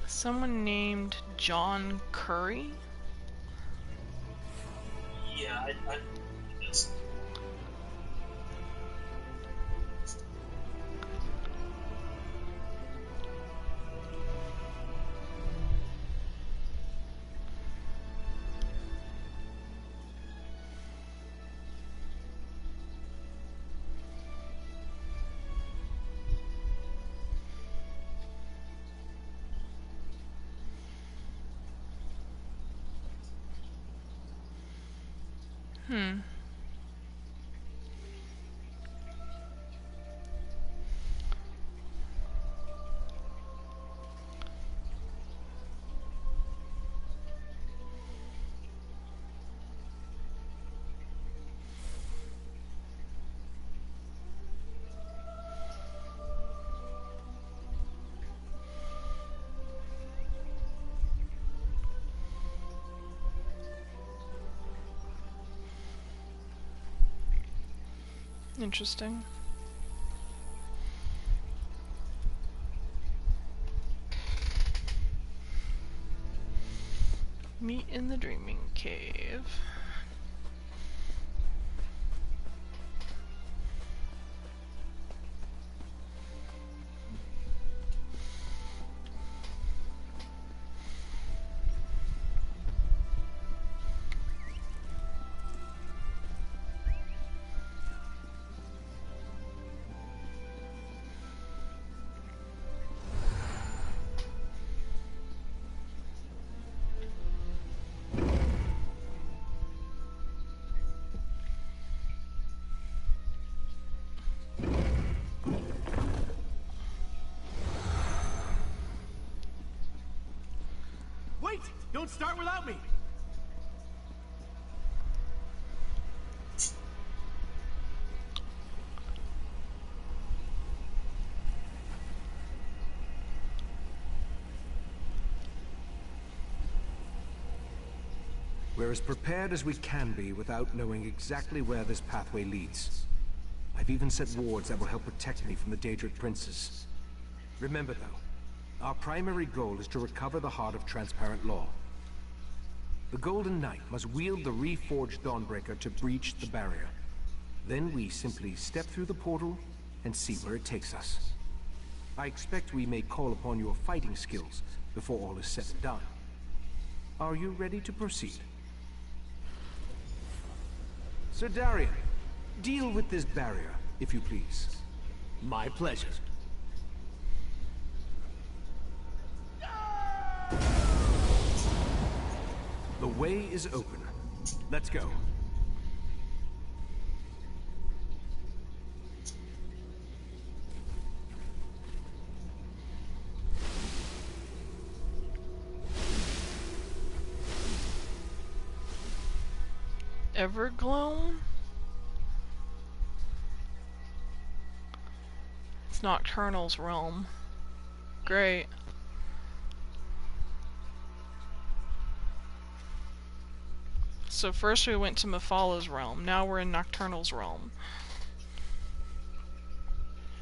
Someone named John Curry? Yeah, I just... Interesting. Meet in the Dreaming Cave. Don't start without me! We're as prepared as we can be without knowing exactly where this pathway leads. I've even set wards that will help protect me from the Daedric princes. Remember though, our primary goal is to recover the heart of Transparent Law. The Golden Knight must wield the reforged Dawnbreaker to breach the barrier. Then we simply step through the portal and see where it takes us. I expect we may call upon your fighting skills before all is said and done. Are you ready to proceed? Sir Darian, deal with this barrier, if you please. My pleasure. The way is open. Let's go. Evergloam? It's Nocturnal's realm. Great. So first we went to Mephalah's realm, now we're in Nocturnal's realm.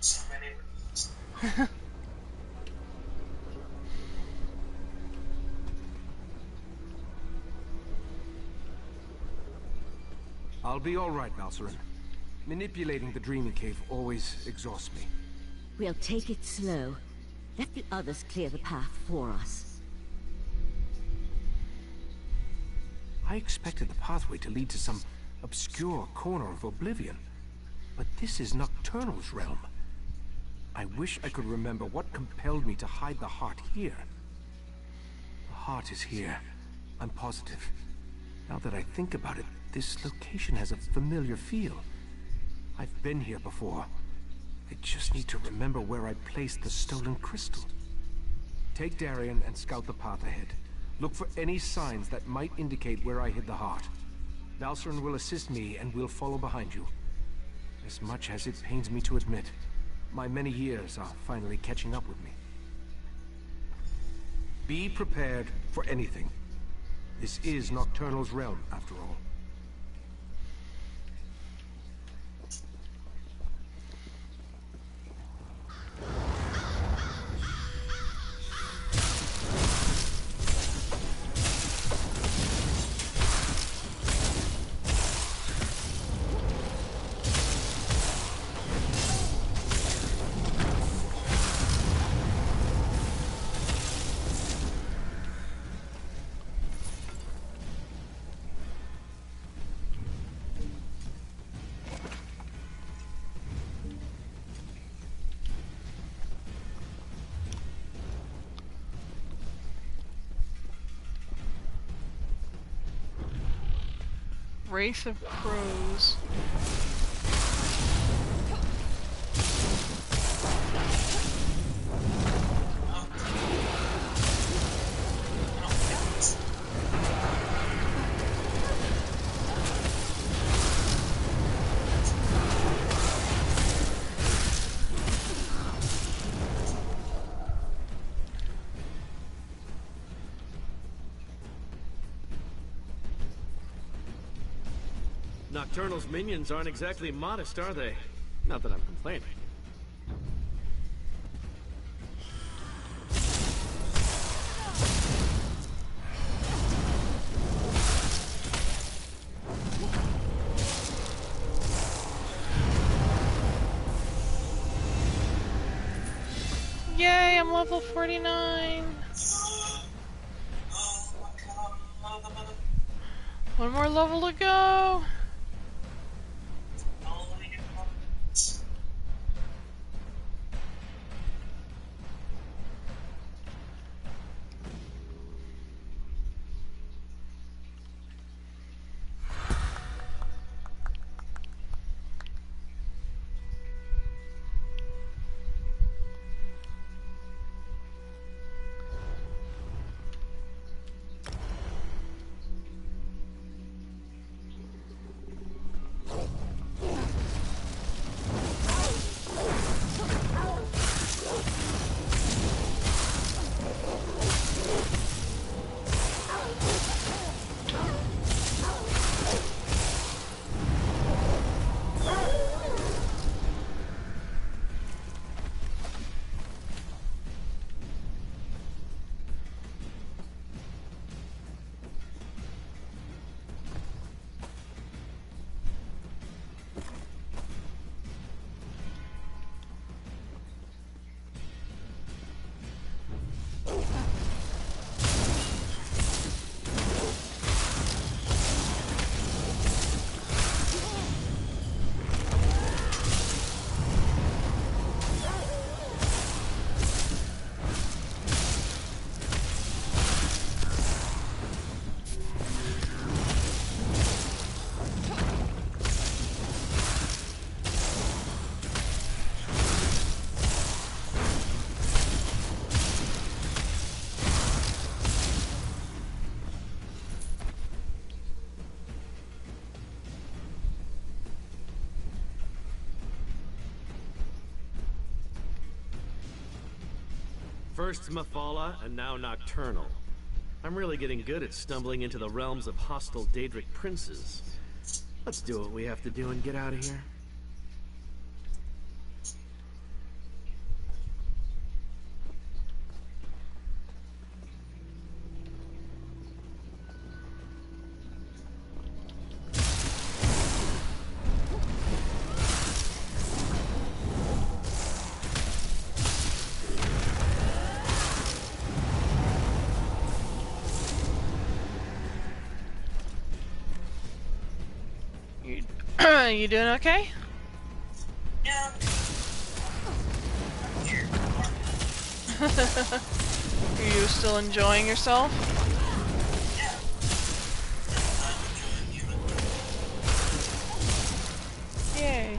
So many. I'll be all right, Valcerin. Manipulating the Dreaming Cave always exhausts me. We'll take it slow. Let the others clear the path for us. I expected the pathway to lead to some obscure corner of oblivion. But this is Nocturnal's realm. I wish I could remember what compelled me to hide the heart here. The heart is here. I'm positive. Now that I think about it, this location has a familiar feel. I've been here before. I just need to remember where I placed the stolen crystal. Take Darian and scout the path ahead. Look for any signs that might indicate where I hid the heart. Valcerin will assist me and we'll follow behind you. As much as it pains me to admit, my many years are finally catching up with me. Be prepared for anything. This is Nocturnal's realm, after all. Wraith of Crows. Nocturnal's minions aren't exactly modest, are they? Not that I'm complaining. Yay, I'm level 49! One more level to go! First Mephala, and now Nocturnal. I'm really getting good at stumbling into the realms of hostile Daedric princes. Let's do what we have to do and get out of here. You doing okay? Yeah. Here. Are you still enjoying yourself? Yeah. I'm enjoying you. Yay.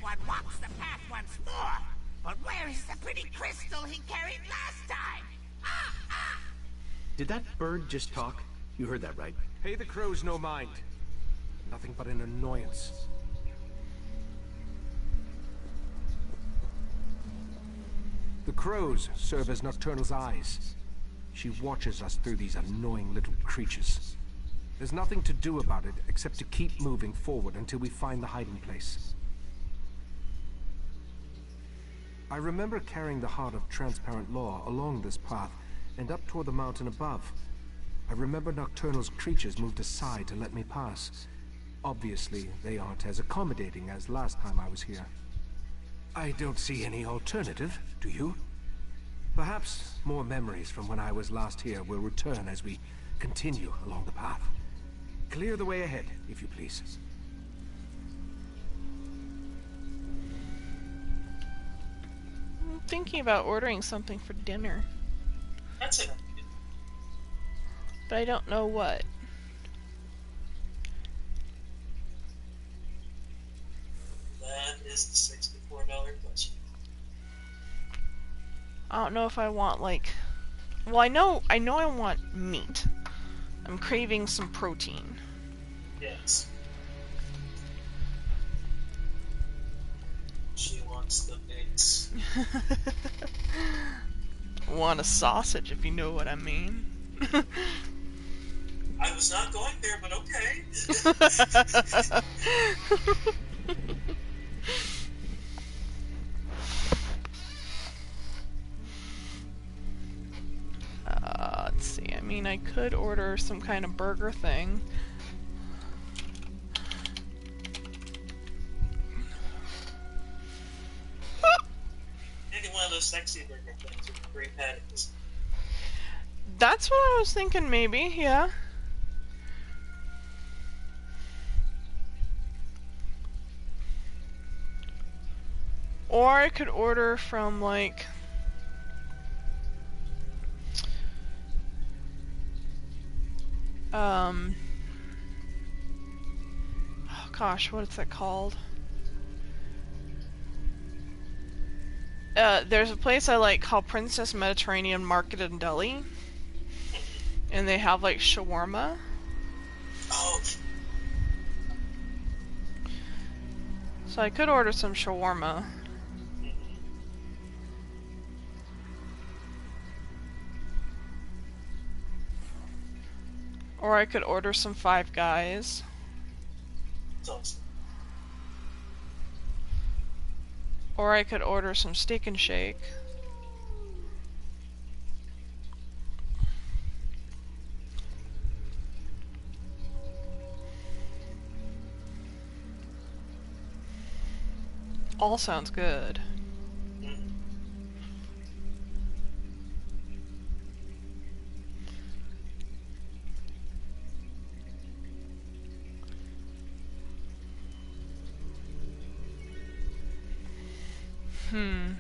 One walks the path once more. But where is the pretty crystal he carried last time? Did that bird just talk? You heard that, right? Pay the crows no mind. Nothing but an annoyance. The crows serve as Nocturnal's eyes. She watches us through these annoying little creatures. There's nothing to do about it except to keep moving forward until we find the hiding place. I remember carrying the heart of transparent law along this path and up toward the mountain above. I remember Nocturnal's creatures moved aside to let me pass. Obviously, they aren't as accommodating as last time I was here. I don't see any alternative, do you? Perhaps more memories from when I was last here will return as we continue along the path. Clear the way ahead, if you please. I'm thinking about ordering something for dinner, That's it. but I don't know what. That is the $64 question. I don't know if I want like... Well, I know I want meat. I'm craving some protein. Yes. She wants the bits. Want a sausage, if you know what I mean. I was not going there, but okay. Let's see. I mean, I could order some kind of burger thing. Maybe one of those sexy burger things with 3 patties. That's what I was thinking, maybe, yeah. Or I could order from, like... oh gosh, what is that called? There's a place I like called Princess Mediterranean Market in Delhi. And they have like shawarma. Oh, So I could order some shawarma. Or I could order some Five Guys. it's awesome. Or I could order some Steak and Shake. All sounds good. Hmm.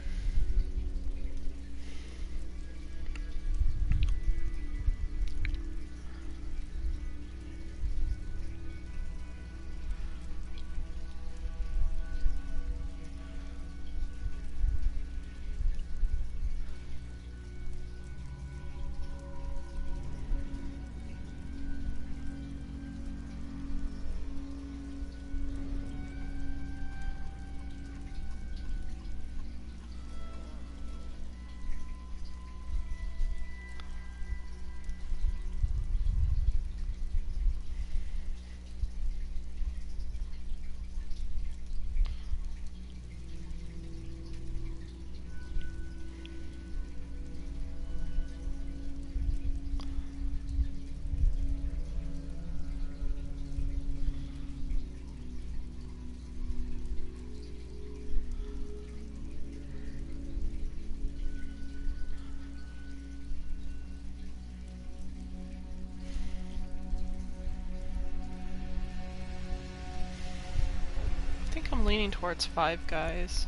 I think I'm leaning towards Five Guys.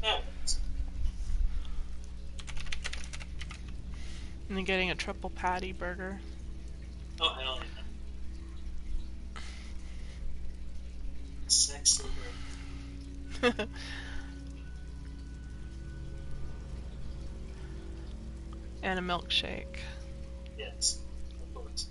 That works. And then getting a triple patty burger. Oh, hell yeah. Sexy burger. And a milkshake. Yes, of course.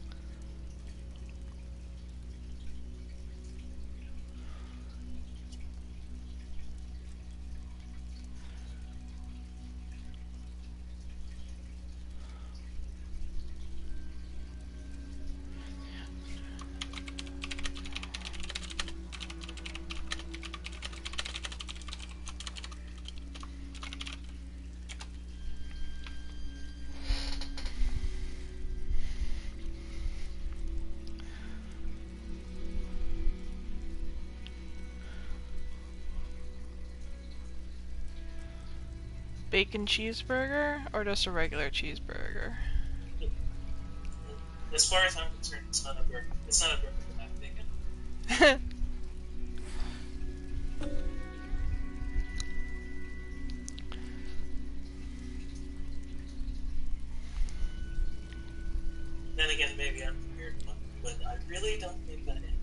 Bacon cheeseburger or just a regular cheeseburger? As far as I'm concerned, it's not a burger. It's not a burger without bacon. Then again, maybe I'm the weird one, but I really don't think that in.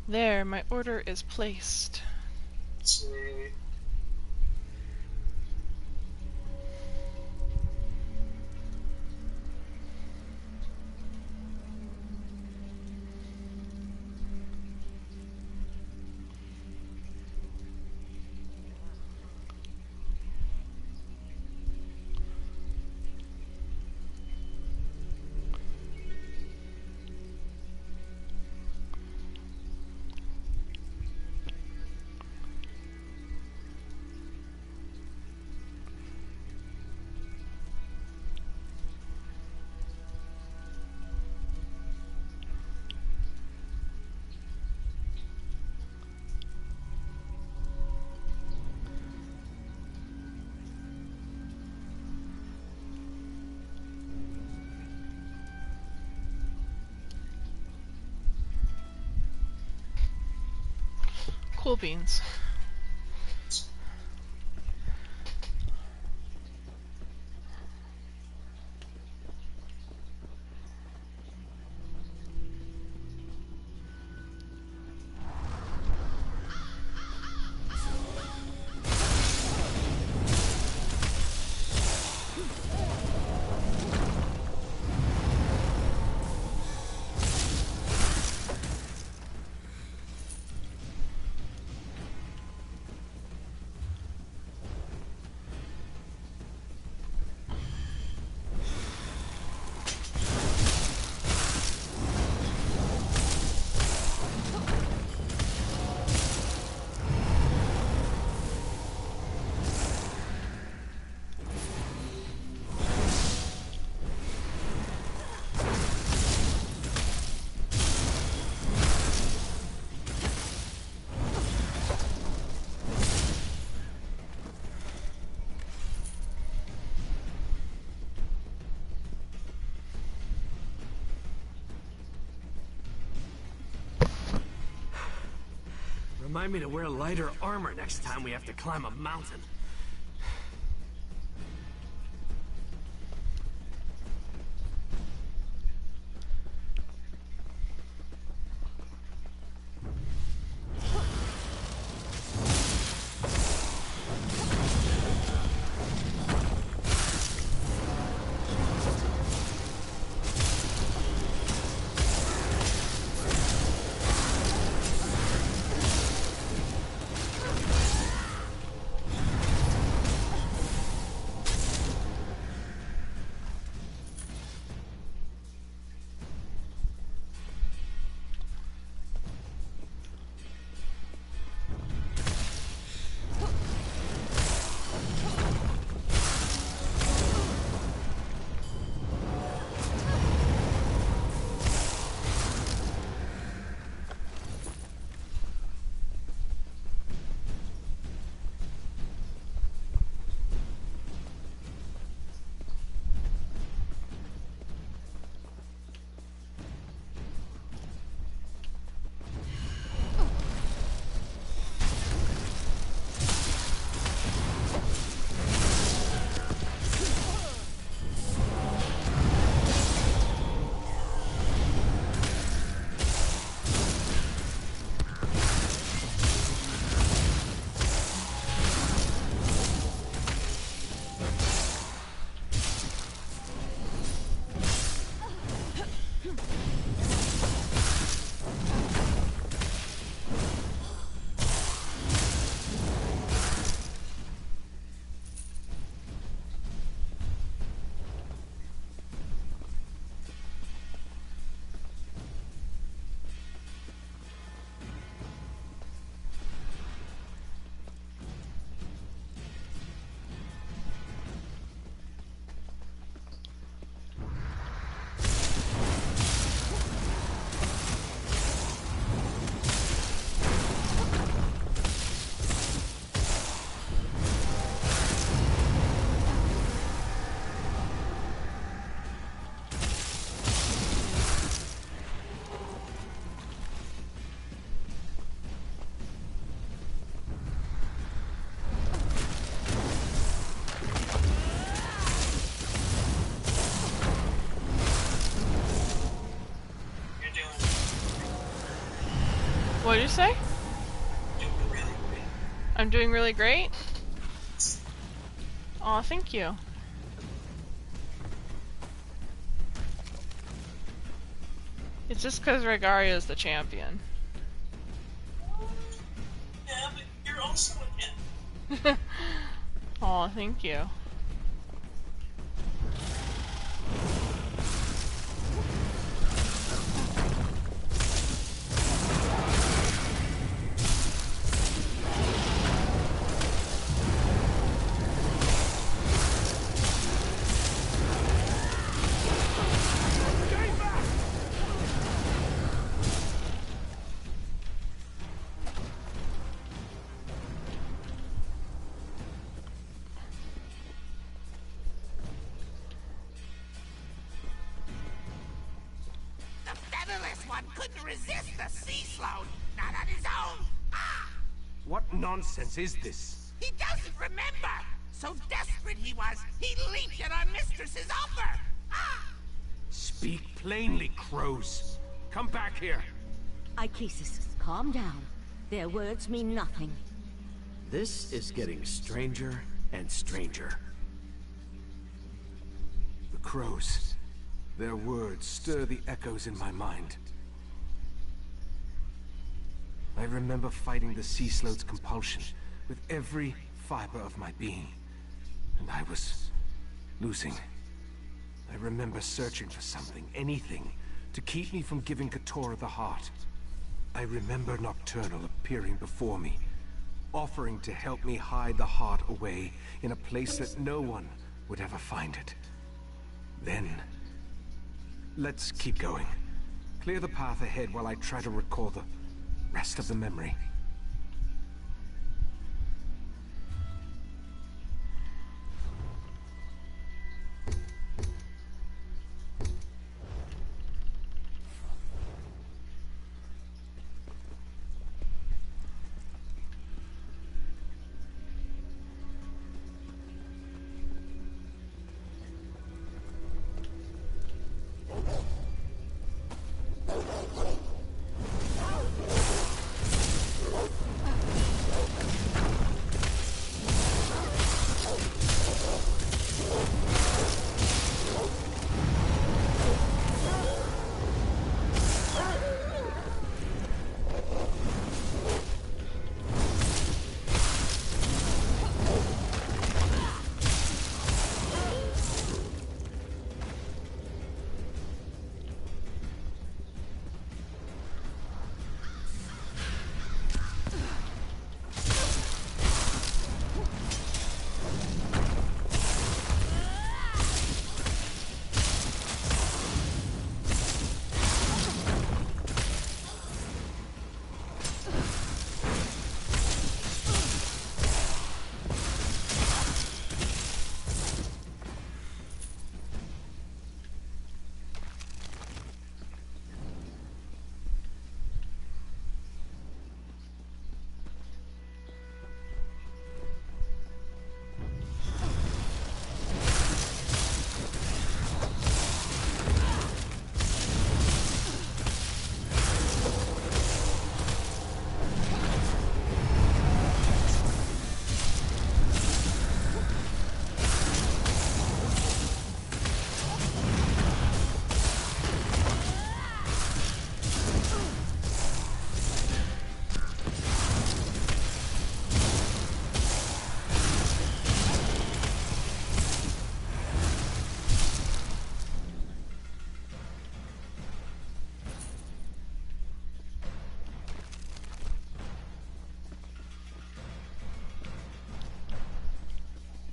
There, my order is placed. So, Cool beans. Remind me to wear lighter armor next time we have to climb a mountain. What did you say? Doing really great. I'm doing really great? Aw, thank you. It's just because Regaria is the champion. Yeah, but you're also a cat. Aw, thank you. The featherless one couldn't resist the sea slope, not on his own. Ah! What nonsense is this? He doesn't remember. So desperate he was, he leaped at our mistress's offer. Ah! Speak plainly, crows. Come back here. Ichesis, calm down. Their words mean nothing. This is getting stranger and stranger. The crows. Their words stir the echoes in my mind. I remember fighting the sea sloth's compulsion with every fiber of my being. And I was losing. I remember searching for something, anything, to keep me from giving Keturah the heart. I remember Nocturnal appearing before me, offering to help me hide the heart away in a place that no one would ever find it. Then... let's keep going. Clear the path ahead while I try to recall the rest of the memory.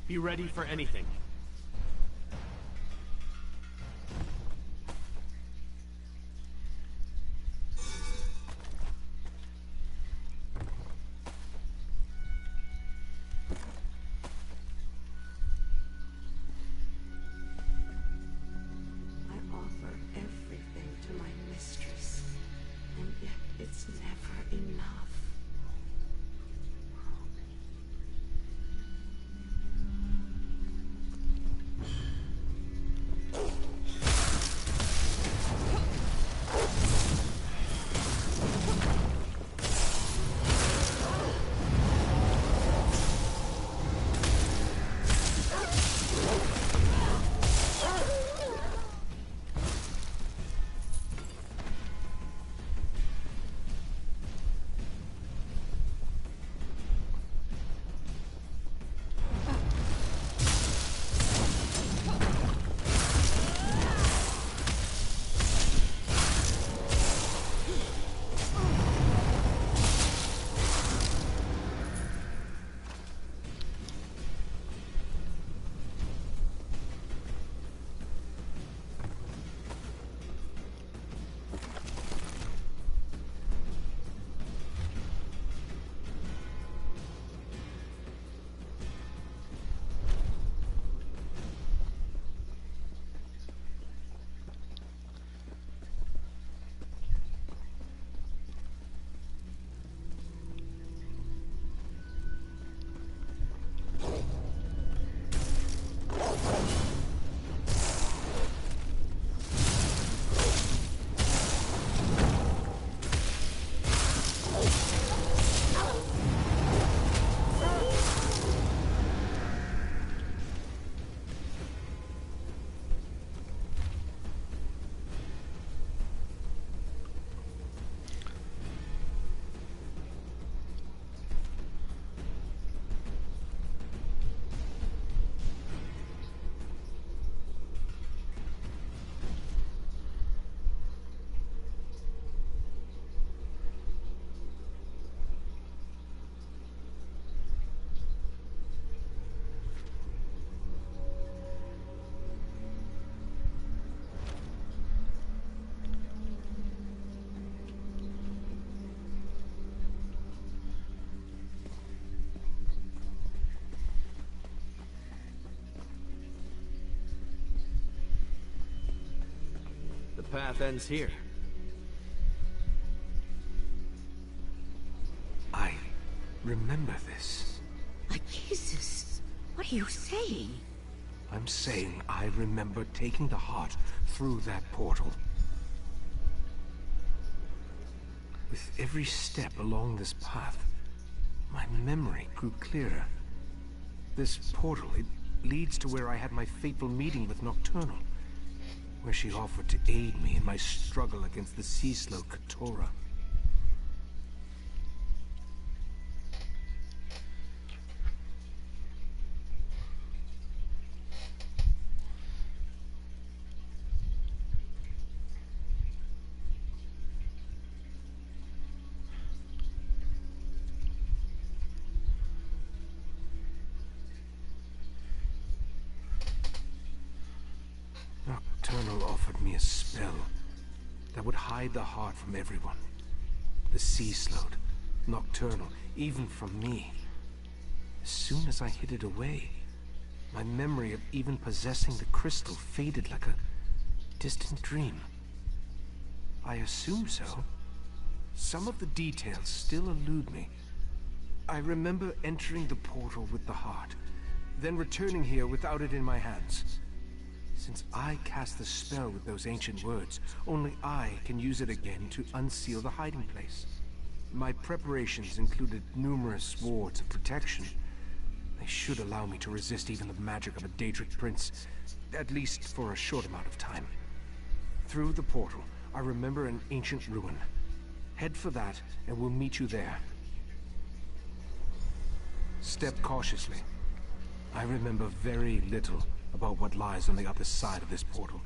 Be ready for anything. I offer everything to my mistress, and yet it's never enough. path ends here. I remember this. Like Jesus, what are you saying? I'm saying I remember taking the heart through that portal. With every step along this path, my memory grew clearer. This portal, it leads to where I had my fateful meeting with Nocturnal, where she offered to aid me in my struggle against the sea slow Katora. Nocturnal offered me a spell that would hide the heart from everyone. The sea slowed, Nocturnal, even from me. As soon as I hid it away, my memory of even possessing the crystal faded like a distant dream. I assume so. Some of the details still elude me. I remember entering the portal with the heart, then returning here without it in my hands. Since I cast the spell with those ancient words, only I can use it again to unseal the hiding place. My preparations included numerous wards of protection. They should allow me to resist even the magic of a Daedric prince, at least for a short amount of time. Through the portal, I remember an ancient ruin. Head for that, and we'll meet you there. Step cautiously. I remember very little about what lies on the other side of this portal.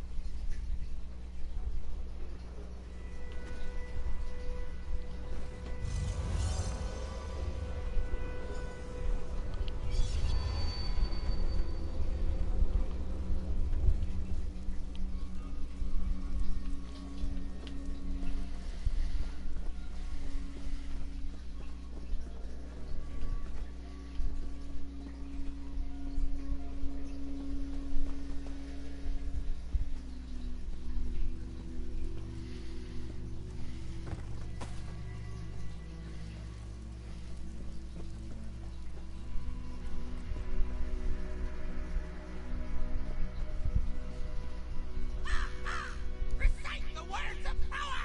Recite the words of power!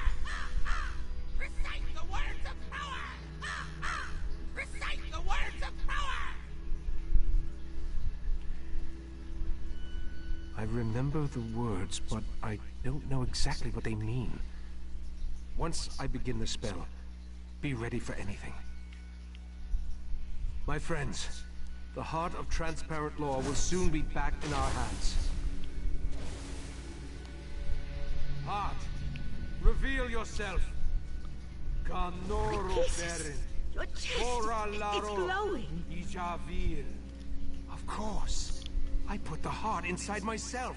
Recite the words of power! Recite the words of power! I remember the words, but I don't know exactly what they mean. Once I begin the spell, be ready for anything. My friends, the heart of transparent law will soon be back in our hands. Heart, reveal yourself. Ganoro Jesus, your chest is glowing. Ijavir. Of course. I put the heart inside myself.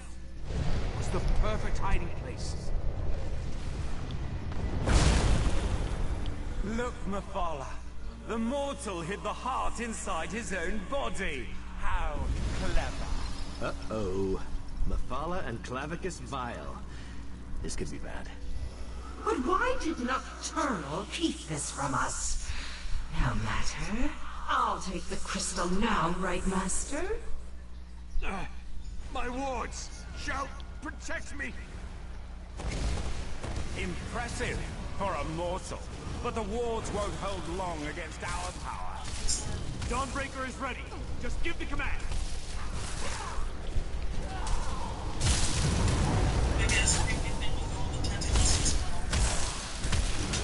It was the perfect hiding place. Look, Mephala. The mortal hid the heart inside his own body. How clever. Uh-oh. Mephala and Clavicus Vile. This could be bad. But why did Nocturnal keep this from us? No matter. I'll take the crystal now, right, Master? My wards shall protect me. Impressive for a mortal. But the wards won't hold long against our power. Dawnbreaker is ready. Just give the command. I guess we can with all the tentacles.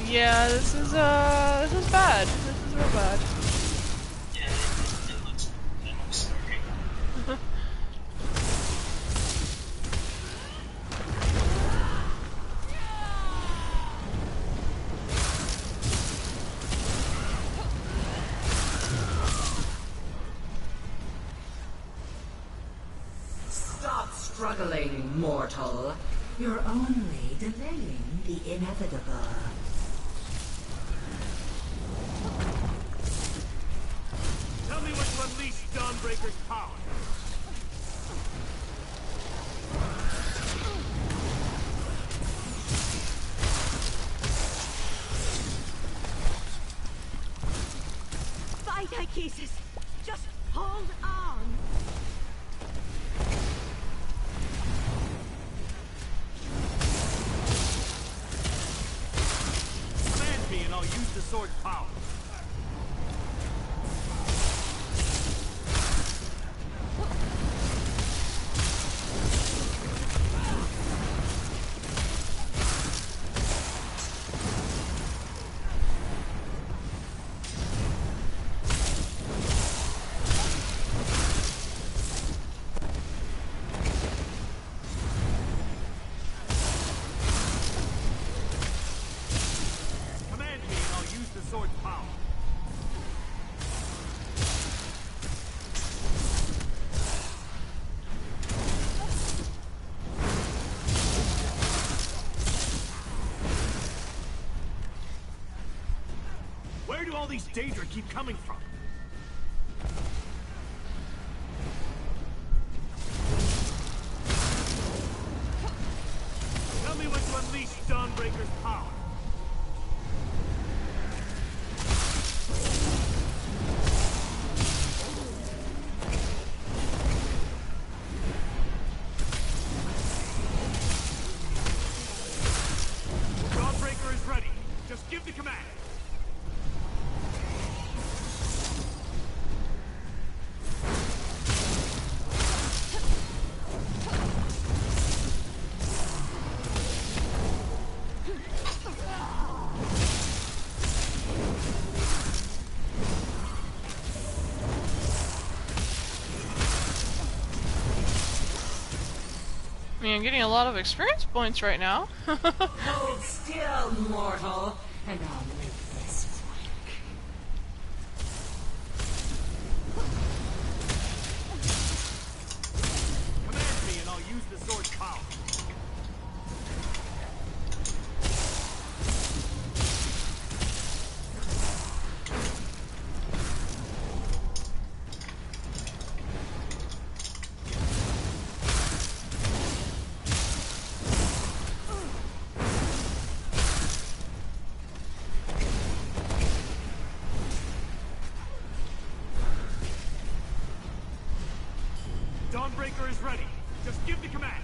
Yeah, this is bad. This is real bad. Yeah, it looks scary. Stop struggling, mortal. You're only delaying the inevitable. Tell me when to unleash Dawnbreaker's power. fight, Ikesis. Just hold on. Command me and I'll use the sword's power. Where do all these Daedra keep coming from? Tell me when to unleash Dawnbreaker's power. Dawnbreaker is ready. Just give the command. I mean, I'm getting a lot of experience points right now. Hold still, mortal, and I'll make this quick. Command me and I'll use the sword's power. Dawnbreaker is ready. Just give the command.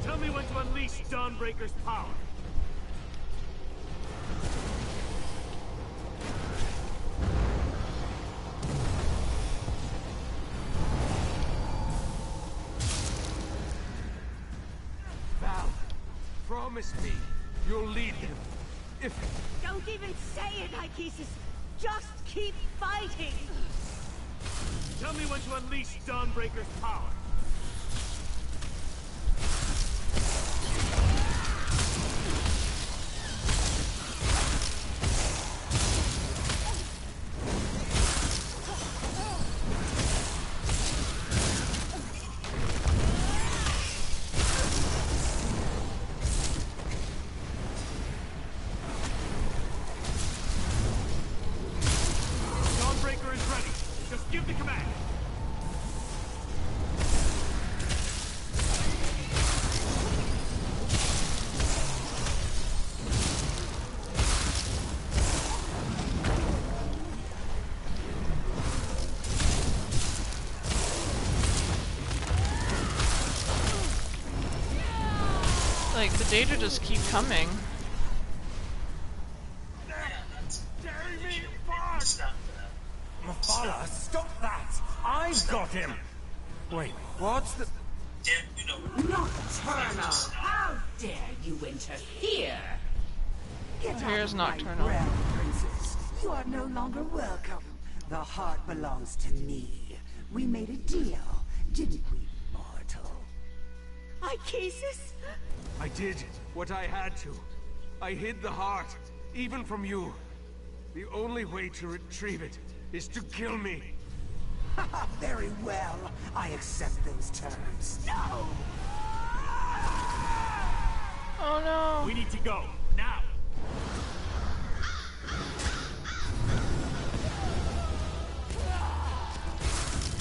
Tell me when to unleash Dawnbreaker's power. Val, promise me you'll lead him. If... Don't even say it, Ikesis. Just keep fighting. Tell me when to unleash Dawnbreaker's power. Dawnbreaker is ready. Just give the command. Like, the data just keep coming. Yeah, that's Jeremy, fuck! stop Mephala, stop that! I've got him! Wait, what's the... Damn, you know. Nocturnal! How dare you interfere? Get Here's out of Nocturnal. my realm, princess. You are no longer welcome. The heart belongs to me. We made a deal, didn't we, mortal? Ikesis? I did what I had to. I hid the heart, even from you. The only way to retrieve it is to kill me. Very well. I accept those terms. No! Oh no. We need to go, now!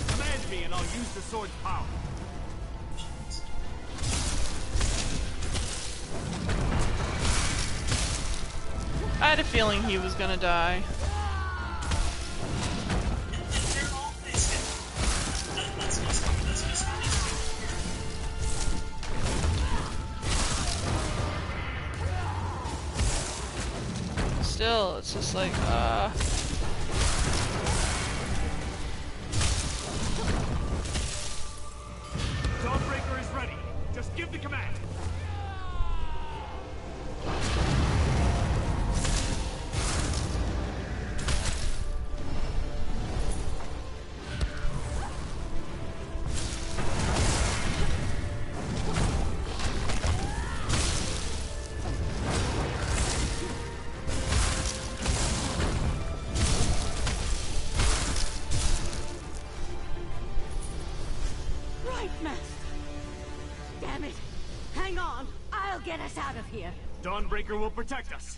Command me and I'll use the sword's power. I had a feeling he was gonna die. Still, it's just like, Dawnbreaker is ready. Just give the command. Damn it! Hang on! I'll get us out of here! Dawnbreaker will protect us.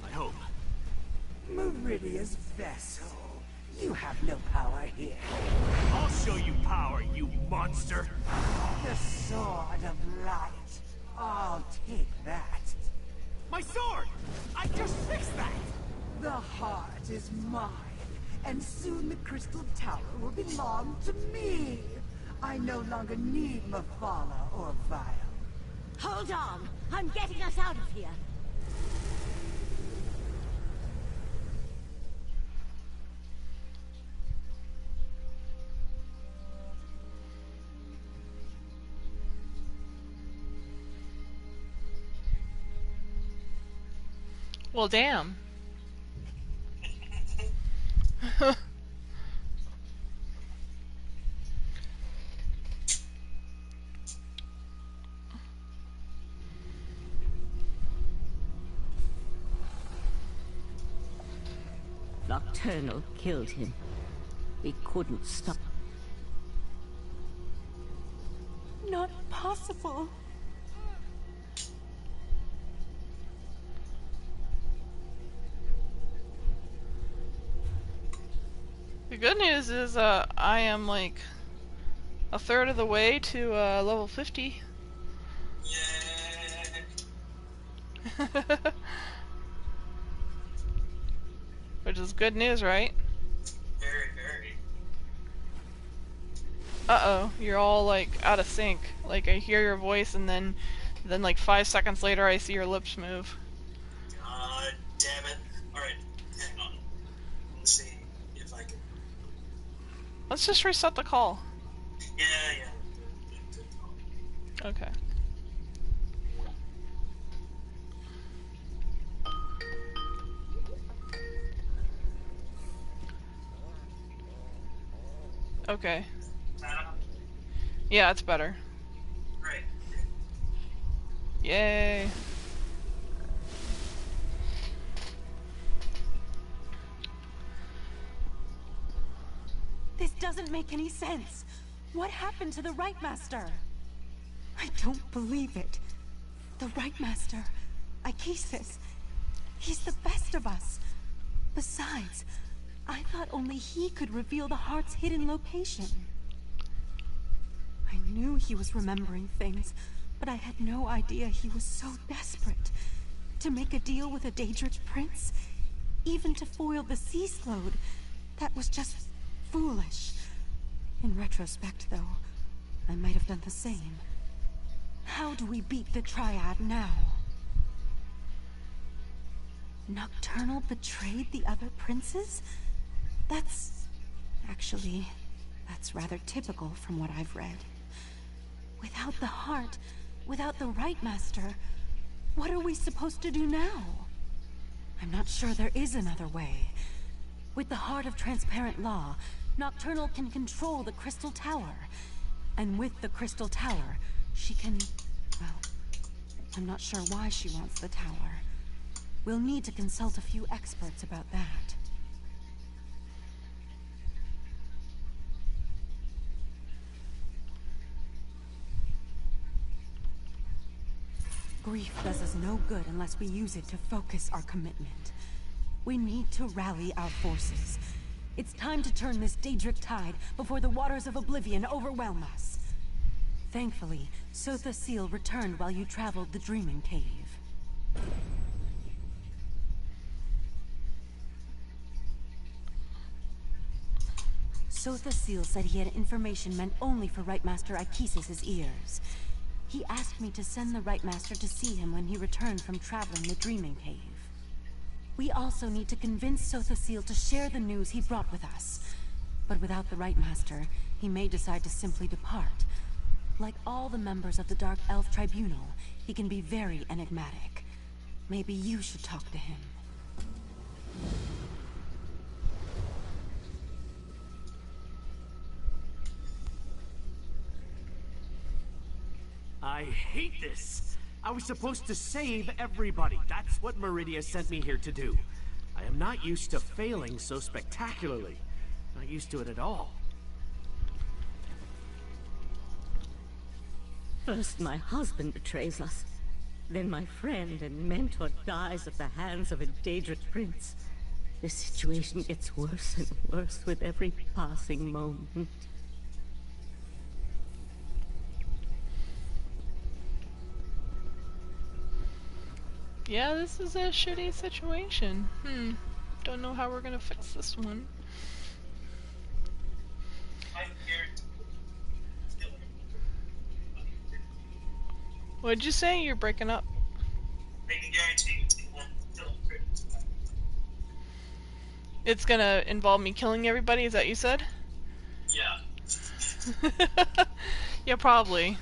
I hope. Meridia's vessel. You have no power here. I'll show you power, you monster! The Sword of Light. I'll take that. My sword! I just fixed that! The heart is mine, and soon the Crystal Tower will belong to me. I no longer need Mephala or Vile. Hold on! I'm getting us out of here! well, damn. Nocturnal killed him. We couldn't stop. Not possible. The good news is, I am like a third of the way to level 50. Yeah. Which is good news, right? Very, very. Uh-oh, you're all like out of sync. Like I hear your voice and then like 5 seconds later I see your lips move. God damn it. Alright, hang on. Let's see if I can... Let's just reset the call. Yeah, yeah. Good call. Okay. Okay. Yeah, it's better. Great. Yay. This doesn't make any sense. What happened to the Right Master? I don't believe it. The Right Master, Ichesis, he's the best of us. Besides, I thought only he could reveal the heart's hidden location. I knew he was remembering things, but I had no idea he was so desperate. To make a deal with a Daedric prince, even to foil the Sea Slode, that was just foolish. In retrospect, though, I might have done the same. How do we beat the Triad now? Nocturnal betrayed the other princes? That's rather typical from what I've read. Without the heart, without the Right Master, what are we supposed to do now? I'm not sure there is another way. With the heart of transparent law, Nocturnal can control the Crystal Tower. And with the Crystal Tower, she can... well, I'm not sure why she wants the tower. We'll need to consult a few experts about that. Grief does us no good unless we use it to focus our commitment. We need to rally our forces. It's time to turn this Daedric tide before the waters of oblivion overwhelm us. Thankfully, Sotha Seal returned while you traveled the Dreaming Cave. Sotha Seal said he had information meant only for Rightmaster Ikesis' ears. He asked me to send the Rightmaster to see him when he returned from traveling the Dreaming Cave. We also need to convince Sotha Seal to share the news he brought with us. But without the Rightmaster, he may decide to simply depart. Like all the members of the Dark Elf Tribunal, he can be very enigmatic. Maybe you should talk to him. I hate this! I was supposed to save everybody. That's what Meridia sent me here to do. I am not used to failing so spectacularly. Not used to it at all. First my husband betrays us. Then my friend and mentor dies at the hands of a Daedric prince. The situation gets worse and worse with every passing moment. Yeah, this is a shitty situation. Don't know how we're gonna fix this one. What'd you say? You're breaking up. It's gonna involve me killing everybody, is that what you said? Yeah. Yeah, probably.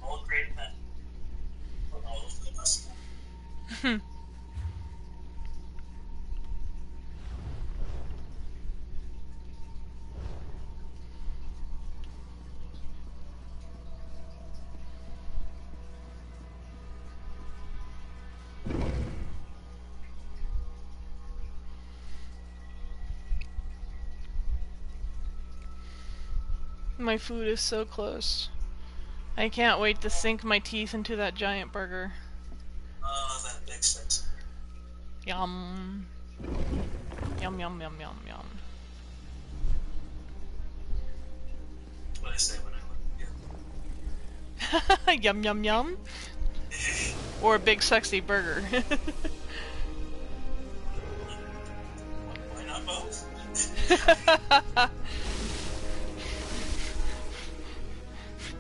All great men. All of them us. My food is so close. I can't wait to sink my teeth into that giant burger. Oh, that big sense. Yum. Yum, yum, yum, yum, yum. What I say when I look at Yum, yum, yum. Or a big sexy burger. Why not both?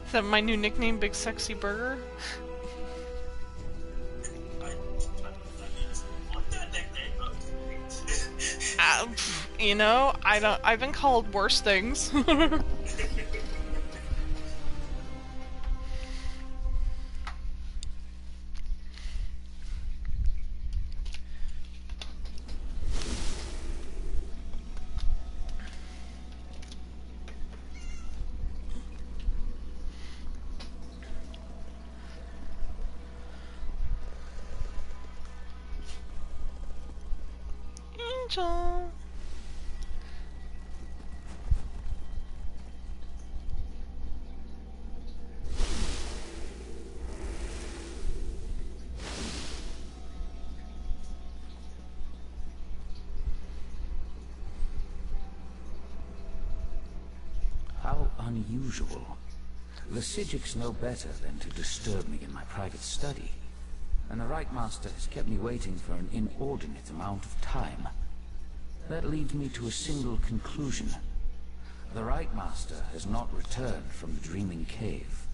Is that my new nickname, Big Sexy Burger? I want that nickname. You know, I've been called worse things. Angel. How unusual. The Psijics know better than to disturb me in my private study. And the Rightmaster has kept me waiting for an inordinate amount of time. That leads me to a single conclusion. The Rightmaster has not returned from the Dreaming Cave.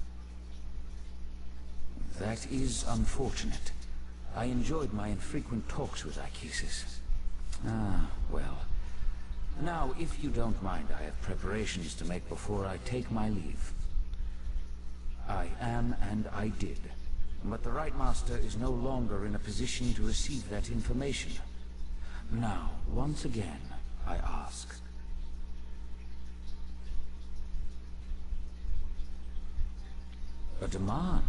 That is unfortunate. I enjoyed my infrequent talks with Ikesis. Ah, well. Now, if you don't mind, I have preparations to make before I take my leave. I am, and I did. But the Rightmaster is no longer in a position to receive that information. Now, once again, I ask. A demand?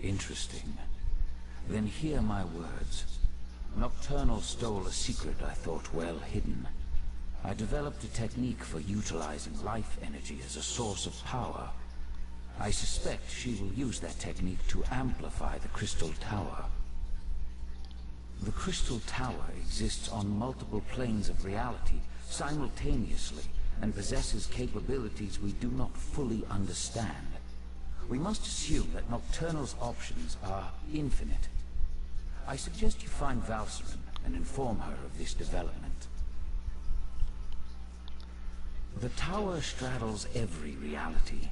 Interesting. Then hear my words. Nocturnal stole a secret I thought well hidden. I developed a technique for utilizing life energy as a source of power. I suspect she will use that technique to amplify the Crystal Tower. The Crystal Tower exists on multiple planes of reality simultaneously and possesses capabilities we do not fully understand. We must assume that Nocturnal's options are infinite. I suggest you find Valcerin and inform her of this development. The tower straddles every reality.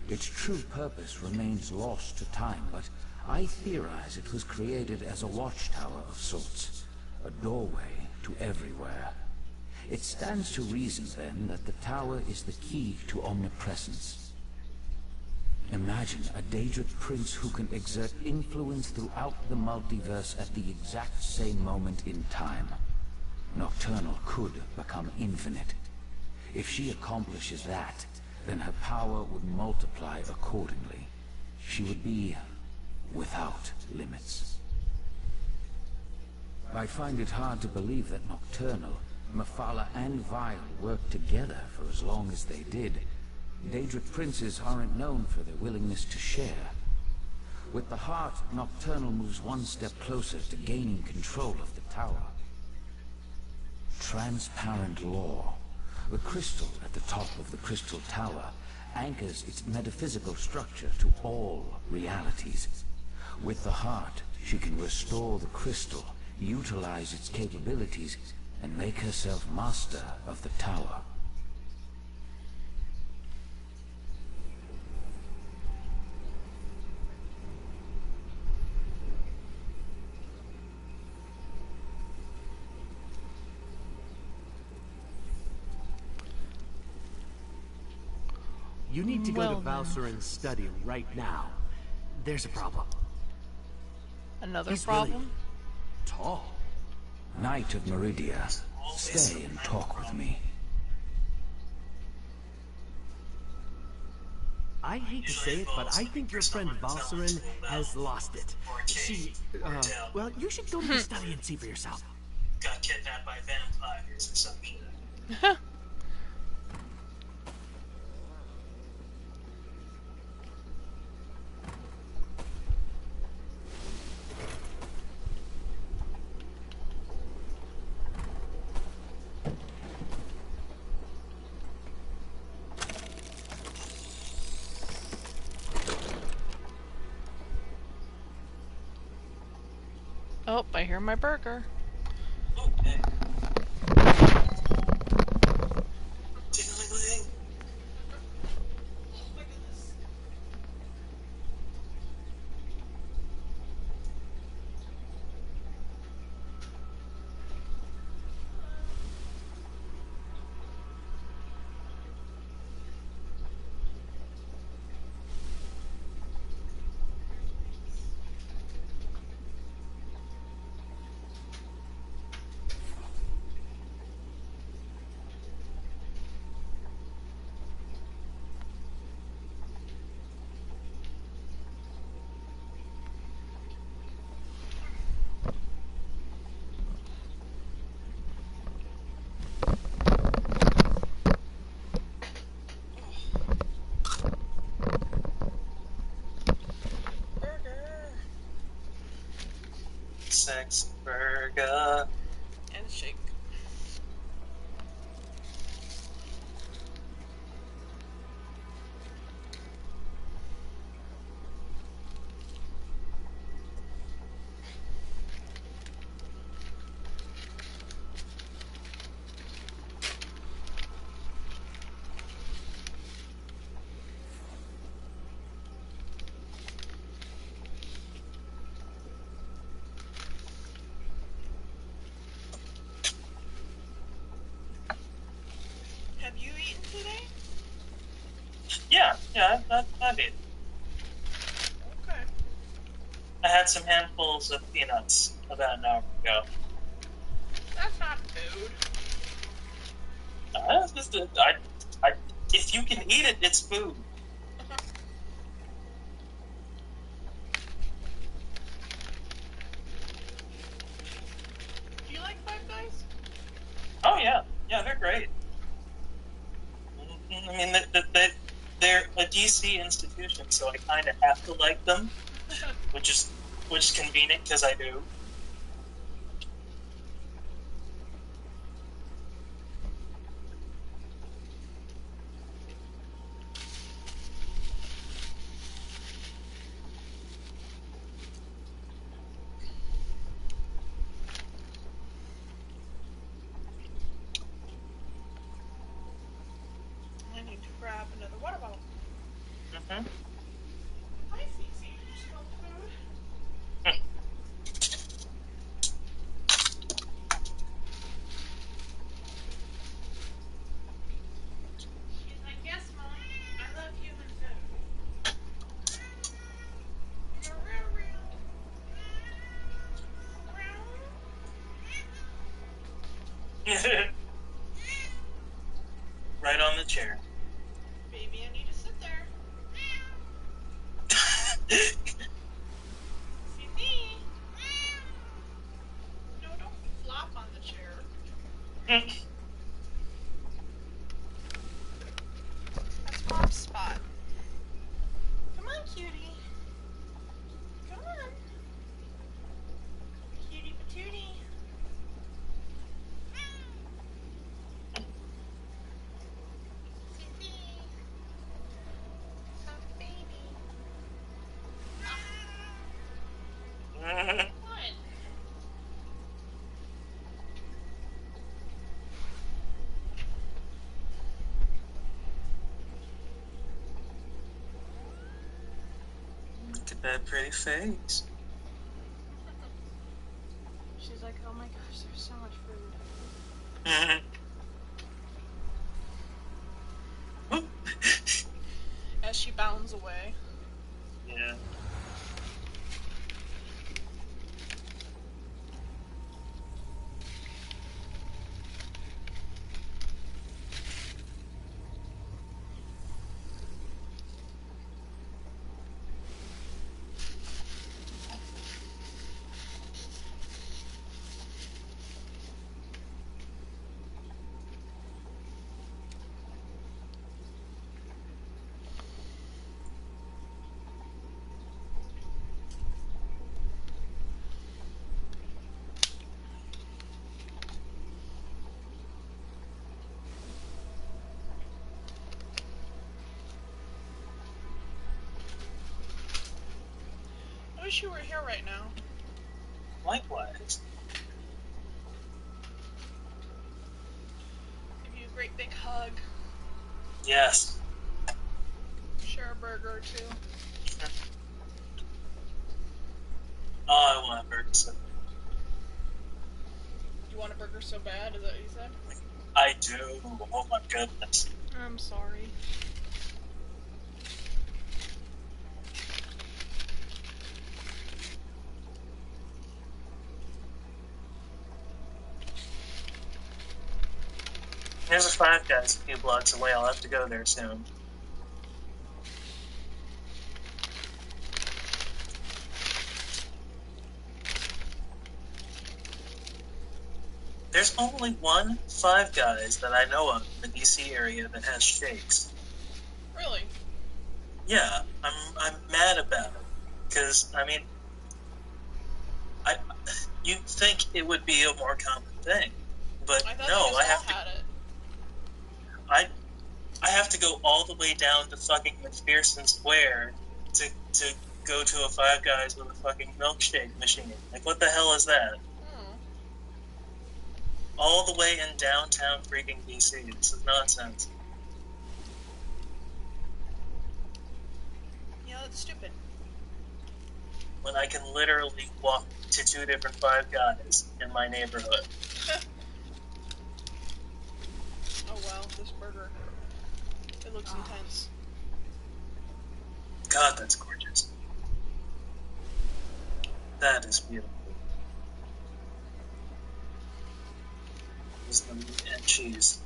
Its true purpose remains lost to time, but I theorize it was created as a watchtower of sorts, a doorway to everywhere. It stands to reason, then, that the tower is the key to omnipresence. Imagine a Daedric prince who can exert influence throughout the multiverse at the exact same moment in time. Nocturnal could become infinite. If she accomplishes that, then her power would multiply accordingly. She would be without limits. I find it hard to believe that Nocturnal, Mephala, and Vile worked together for as long as they did. Daedric princes aren't known for their willingness to share. With the heart, Nocturnal moves one step closer to gaining control of the tower. Transparent law. The crystal at the top of the Crystal Tower anchors its metaphysical structure to all realities. With the heart, she can restore the crystal, utilize its capabilities, and make herself master of the tower. You need to go Well, to Valcerin's study right now. There's a problem. Another He's problem? really tall. Knight of Meridia, stay and talk with me. I hate to say it, but I think your friend Valcerin has lost it. She, well, you should go to the study and see for yourself. Got kidnapped by vampires or some shit. Oh, I hear my burger. Okay. Tingling. Oh my goodness. Sex burger. And shake. Have you eaten today? Yeah, I've eaten. Okay. I had some handfuls of peanuts about an hour ago. That's not food. It's just if you can eat it, it's food. Do you like Five Guys? Oh yeah, they're great. great. I mean, they're a DC institution, so I kind of have to like them, which is convenient because I do. I need to grab another water bottle. Mm-hmm. Hi, Cece. You just want food? She's like, yes, Mom. I love human food. You're real. Right on the chair. Baby, I need to sit there. Cece. No, don't flop on the chair. That's Mom's spot. Come on, cutie. Come on. Cutie patootie. Cece. Soft baby. What? Look at that pretty face. She's like, oh my gosh, there's so much food. As she bounds away. Yeah. I wish you were here right now. Likewise. Give you a great big hug. Yes. Share a burger or two. Oh, I want a burger so You want a burger so bad? Is that what you said? I do. Oh my goodness. I'm sorry. There's a Five Guys a few blocks away. I'll have to go there soon. There's only one Five Guys that I know of in the DC area that has shakes. Really? Yeah, I'm mad about it because I mean, you'd think it would be a more common thing, but no, I have to. Had it. I have to go all the way down to fucking McPherson Square to go to a Five Guys with a fucking milkshake machine. Like, what the hell is that? All the way in downtown freaking DC. This is nonsense. Yeah, that's stupid. When I can literally walk to 2 different Five Guys in my neighborhood. Oh wow, this burger. It looks intense. God, that's gorgeous. That is beautiful. There's the meat and cheese.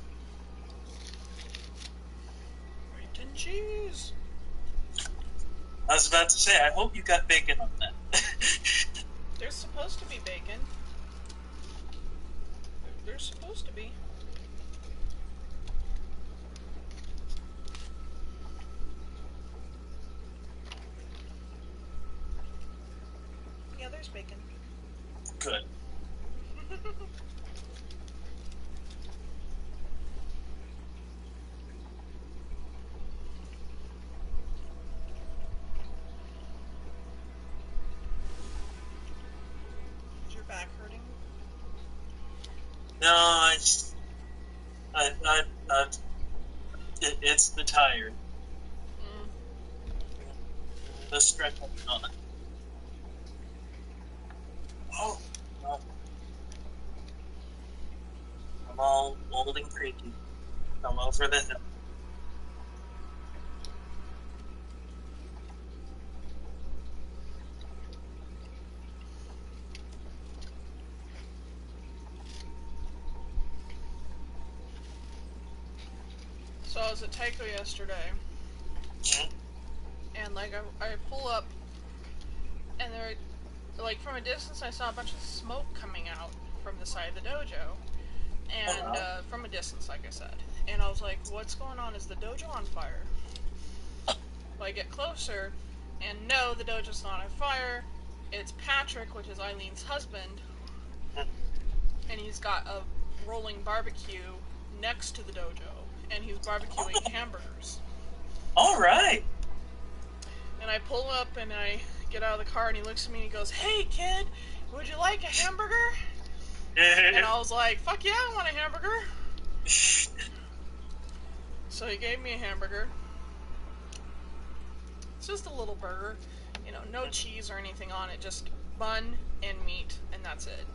Meat and cheese. I was about to say, I hope you got bacon on that. There's supposed to be bacon. There's supposed to be. rice bacon. Good. Is your back hurting? No, it's the tired. The stress is not. Oh, no. I'm all old and creaky. I'm over the hill. So I was at Taiko yesterday, and like I pull up, and there, like from a distance, I saw a bunch of smoke coming out from the side of the dojo, and from a distance, like I said, and I was like, "What's going on? Is the dojo on fire?" Well, I get closer, and no, the dojo's not on fire. It's Patrick, which is Eileen's husband, and he's got a rolling barbecue next to the dojo. And he's barbecuing hamburgers. All right. And I pull up and I get out of the car and he looks at me and he goes, "Hey kid, would you like a hamburger?" And I was like, "Fuck yeah, I want a hamburger." So he gave me a hamburger. It's just a little burger, you know, no cheese or anything on it, just bun and meat, and that's it.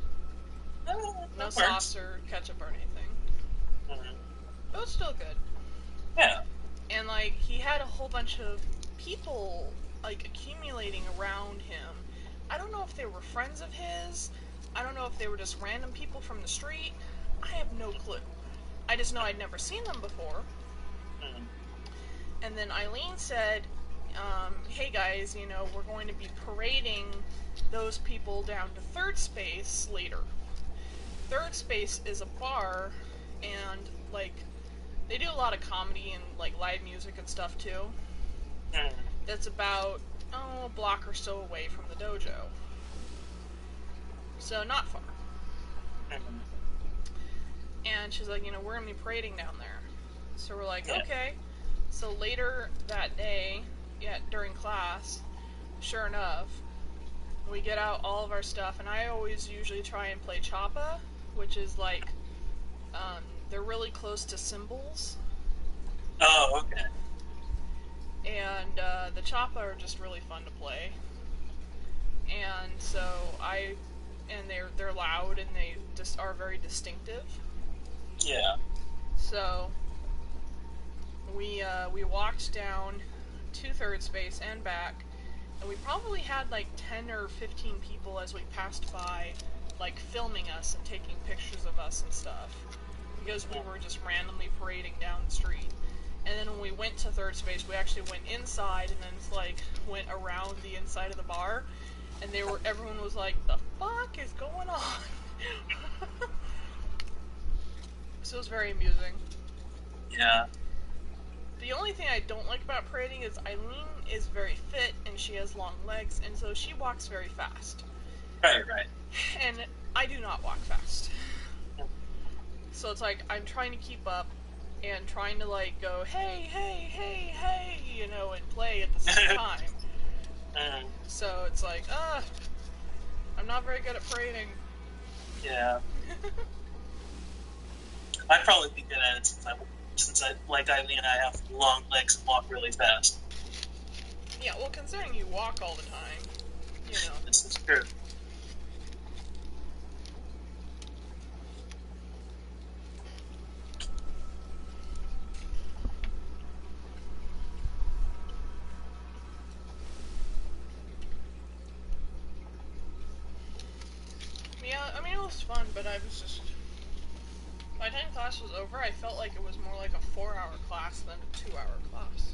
No sauce or ketchup or anything. It was still good. Yeah. And, like, he had a whole bunch of people, like, accumulating around him. I don't know if they were friends of his. I don't know if they were just random people from the street. I have no clue. I just know I'd never seen them before. And then Eileen said, hey guys, you know, we're going to be parading those people down to Third Space later. Third Space is a bar, and, like, they do a lot of comedy and, like, live music and stuff, too. That's about, a block or so away from the dojo. So, not far. And she's like, you know, we're going to be parading down there. So we're like, okay. So later that day, during class, sure enough, we get out all of our stuff, and I always usually try and play Choppa, which is, like, they're really close to cymbals. Oh, okay. And the Choppa are just really fun to play. And so they're loud and they just are very distinctive. Yeah. So we walked down to Third Space and back, and we probably had like 10 or 15 people as we passed by, like filming us and taking pictures of us and stuff, because we were just randomly parading down the street. And then when we went to Third Space, we actually went inside and then like went around the inside of the bar, and everyone was like, "The fuck is going on?" So it was very amusing. Yeah. The only thing I don't like about parading is Eileen is very fit and she has long legs, and so she walks very fast. Right. And I do not walk fast. So it's like I'm trying to keep up and trying to like go, hey, you know, and play at the same time. So it's like, I'm not very good at parading. Yeah. I'd probably be good at it since I like Eileen and I have long legs and walk really fast. Yeah, well, considering you walk all the time, you know. This is true. Yeah, I mean, it was fun, but I was just... By the time class was over, I felt like it was more like a 4-hour class than a 2-hour class.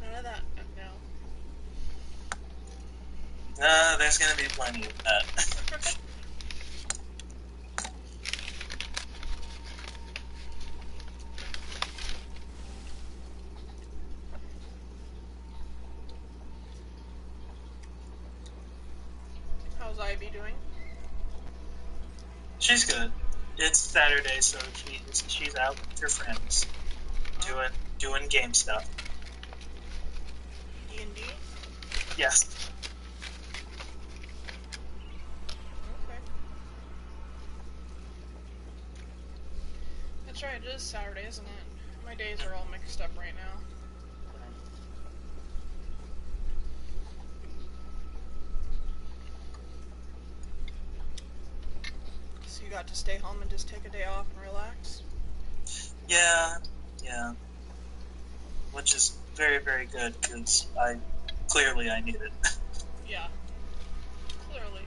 None of that now. There's gonna be plenty of that. Ivy doing? She's good. It's Saturday, so she's out with her friends, doing game stuff. D&D? Yes. Okay. That's right, it is Saturday, isn't it? My days are all mixed up right now. So you got to stay home and just take a day off and relax? Yeah. Which is very, very good, because I need it. Yeah. Clearly.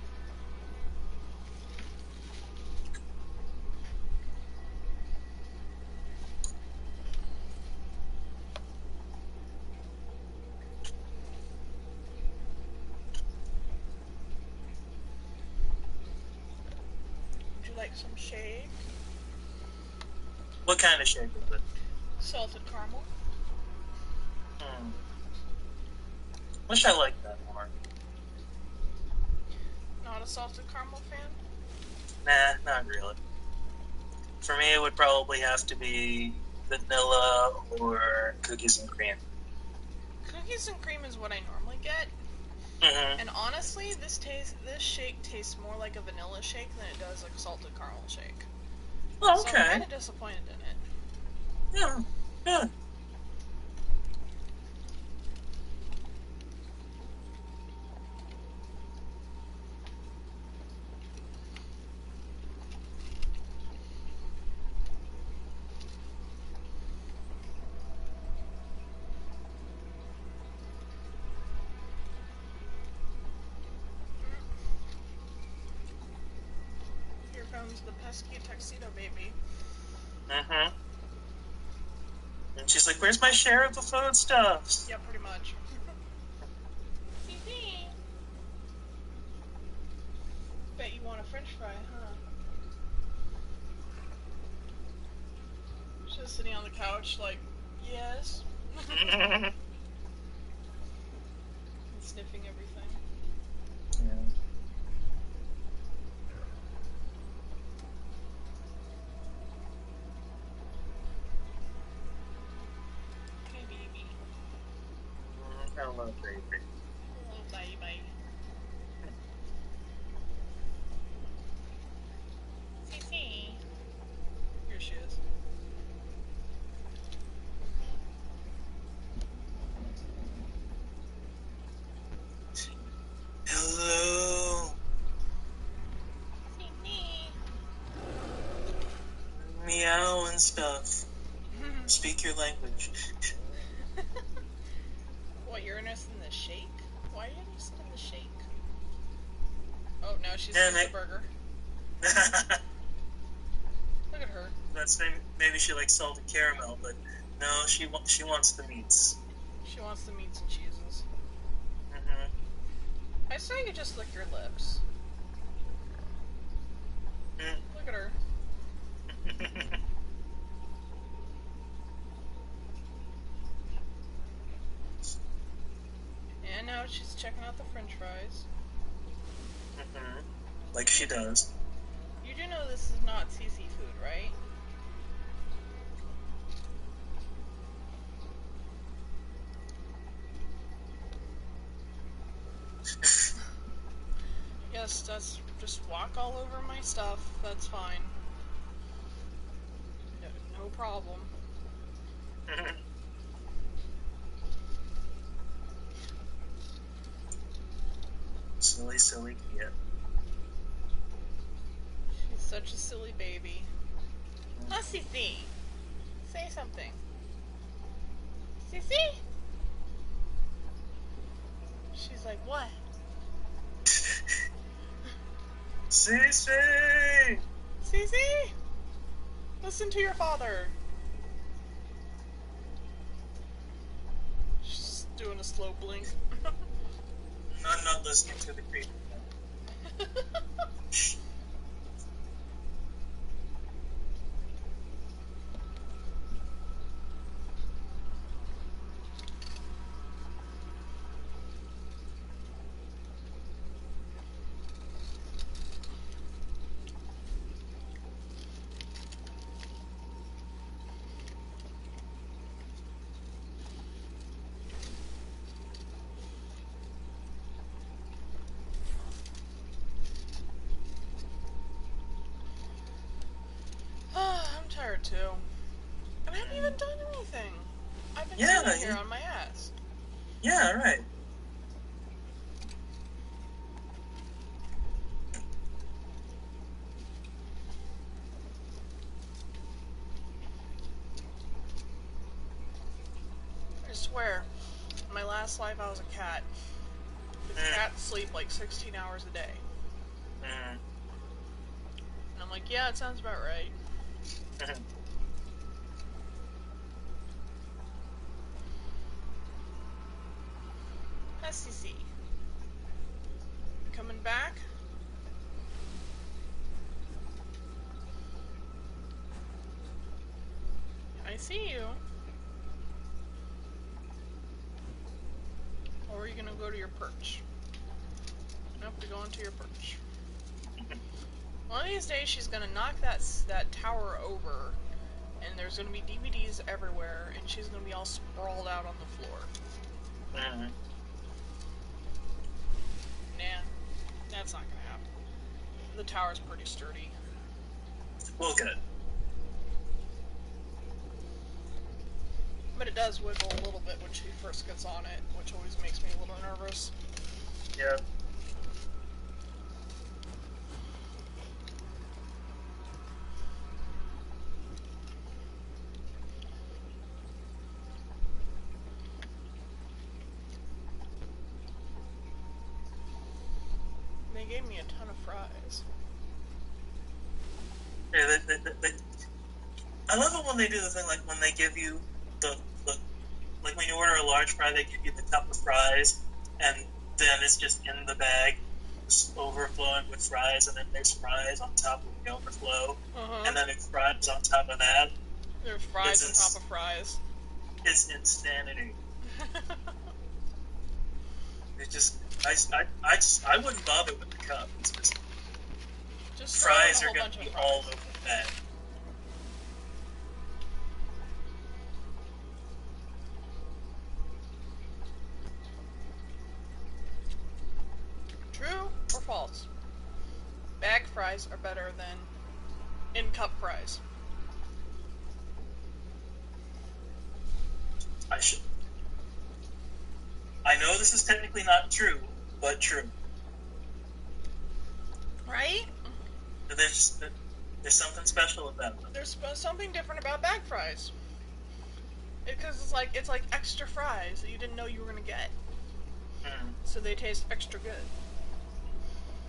Would you like some shake? What kind of shake is it? Salted caramel? Wish I liked that more. Not a salted caramel fan? Nah, not really. For me, it would probably have to be vanilla or cookies and cream. Cookies and cream is what I normally get. And honestly, this shake tastes more like a vanilla shake than it does like a salted caramel shake. Oh, So okay. I'm kind of disappointed in it. Yeah, good. Here comes the pesky tuxedo baby. And she's like, "Where's my share of the foodstuffs?" Yeah, pretty much. Bet you want a french fry, huh? She's sitting on the couch like, yes. And sniffing everything. Yeah. Hey, baby. Hello, baby. Hello, baby. Cece. Here she is. Hello. Meow and stuff. Speak your language. What, you're interested in the shake? Why are you interested in the shake? Oh, now she's eating the burger. Look at her. That's maybe she likes salted caramel, but no, she wants the meats. She wants the meats and cheeses. I say you just lick your lips. Look at her. And now she's checking out the french fries. Like she does. You do know this is not CC food, right? Yes, that's just walk all over my stuff. That's fine. No problem. Silly, silly kid. She's such a silly baby. Huh, Cece? Say something. Cece? She's like, what? Cece! Cece? Listen to your father. She's doing a slow blink. I'm not listening to the creepy. tired too. And I haven't even done anything. I've been Yeah, sitting here on my ass. Yeah, right. I swear, in my last life I was a cat. Because cats sleep like 16 hours a day. And I'm like, yeah, it sounds about right. SCC. Coming back? I see you. Or are you gonna go to your perch? Nope, you're going to your perch. One of these days she's gonna knock that tower over, and there's gonna be DVDs everywhere, and she's gonna be all sprawled out on the floor. Nah, that's not gonna happen. The tower's pretty sturdy. Well, good. But it does wiggle a little bit when she first gets on it, which always makes me a little nervous. Yeah. They gave me a ton of fries. Yeah, I love it when they do the thing, like when they give you the like when you order a large fry, they give you the cup of fries, and then it's just in the bag, just overflowing with fries, and then there's fries on top of the overflow, and then there's fries on top of that. There's fries on top of fries. It's insanity. It just, I wouldn't bother with the cup. It's just fries are going to be all over the bag. True or false? Bag fries are better than in-cup fries. I know this is technically not true, but true. Right? There's something special about them. There's something different about bag fries. Because it's like extra fries that you didn't know you were gonna get. So they taste extra good.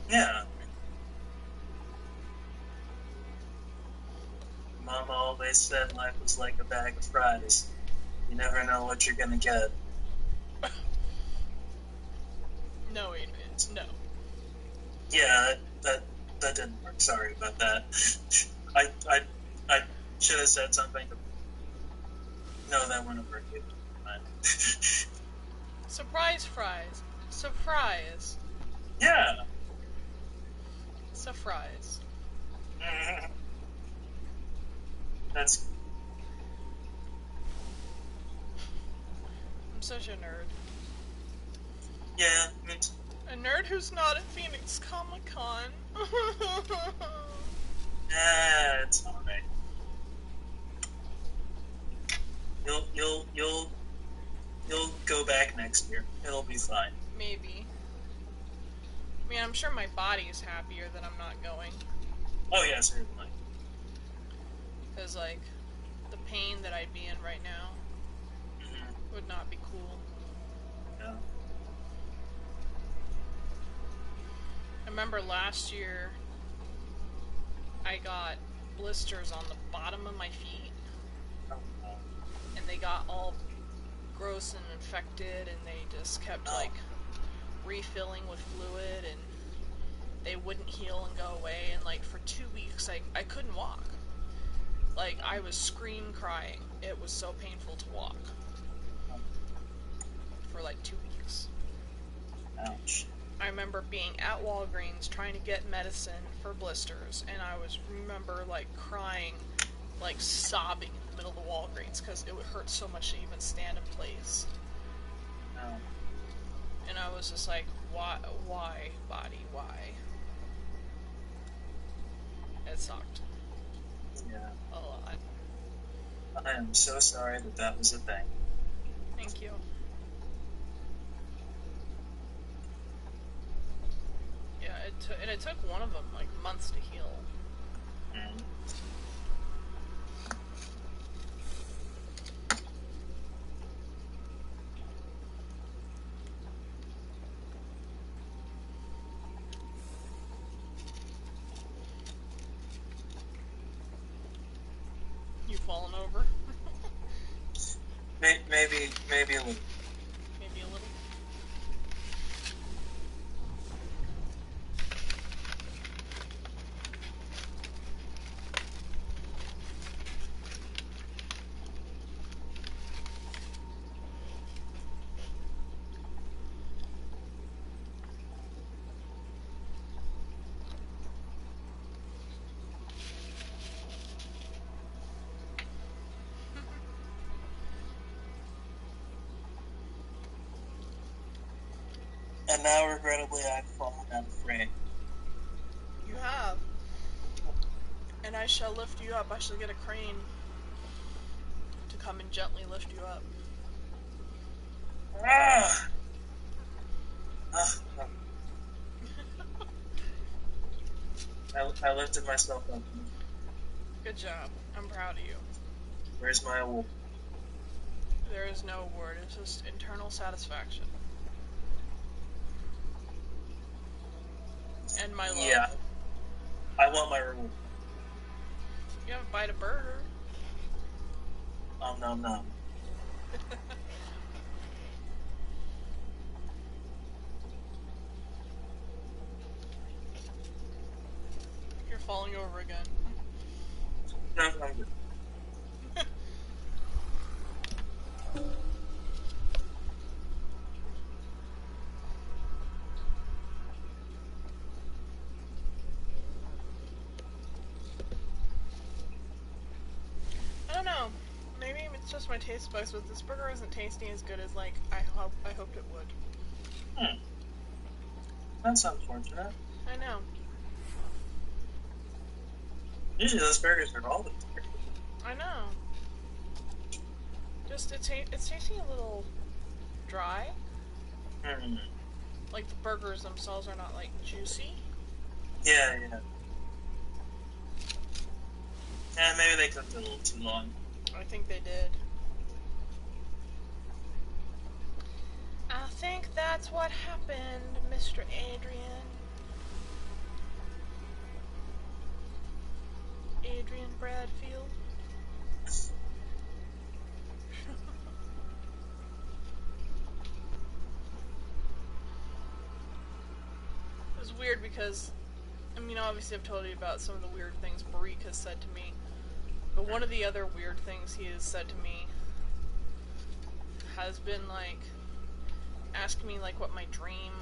Yeah. Mama always said life was like a bag of fries. You never know what you're gonna get. No, Adrian, no. Yeah, that didn't work. Sorry about that. I should have said something. No, that wouldn't work either. Surprise fries. Surprise. Yeah. Surprise. That's. I'm such a nerd. Yeah, me too. A nerd who's not at Phoenix Comic-Con. It's alright. You'll go back next year. It'll be fine. Maybe. I mean, I'm sure my body is happier that I'm not going. Oh yeah, certainly. Because, like, the pain that I'd be in right now would not be cool. Yeah. I remember last year I got blisters on the bottom of my feet, and they got all gross and infected, and they just kept like refilling with fluid, and they wouldn't heal and go away, and like for 2 weeks I couldn't walk. Like I was scream crying. It was so painful to walk for like 2 weeks. Ouch. I remember being at Walgreens trying to get medicine for blisters, and I remember like crying, like sobbing in the middle of the Walgreens because it would hurt so much to even stand in place. No. And I was just like, why, body, why? It sucked. Yeah. A lot. I am so sorry that that was a thing. Thank you. Yeah, it took one of them like months to heal. Mm. You fallen over? Maybe a little. Maybe a little. And now, regrettably, I've fallen out of frame. You have. And I shall lift you up. I shall get a crane to come and gently lift you up. Ah! I lifted myself up. Good job. I'm proud of you. Where's my award? There is no award. It's just internal satisfaction. And my love. Yeah. I want my reward. You haven't bite a burger. Nom nom. You're falling over again. No, I'm good. I don't know. Maybe it's just my taste buds, but this burger isn't tasting as good as like I hoped it would. That's unfortunate. I know. Usually those burgers are all the I know. Just it's tasting a little dry. Like the burgers themselves are not like juicy. Yeah. Yeah, maybe they cooked it a little too long. I think they did. I think that's what happened, Mr. Adrian. Adrian Bradfield. It was weird because, I mean, obviously I've told you about some of the weird things Barik has said to me, but one of the other weird things he has said to me has been, like, asking me, like, what my dream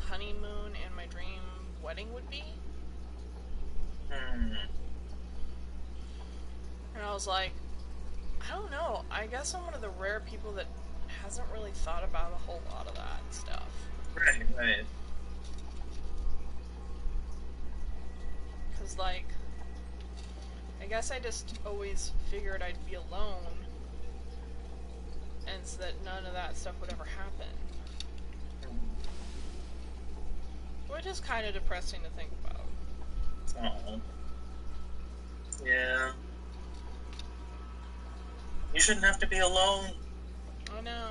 honeymoon and my dream wedding would be. And I was like, I don't know. I guess I'm one of the rare people that hasn't really thought about a whole lot of that stuff. Right. Because, like, I guess I just always figured I'd be alone, and so that none of that stuff would ever happen. Which is kind of depressing to think about. Oh. Yeah. You shouldn't have to be alone. I know.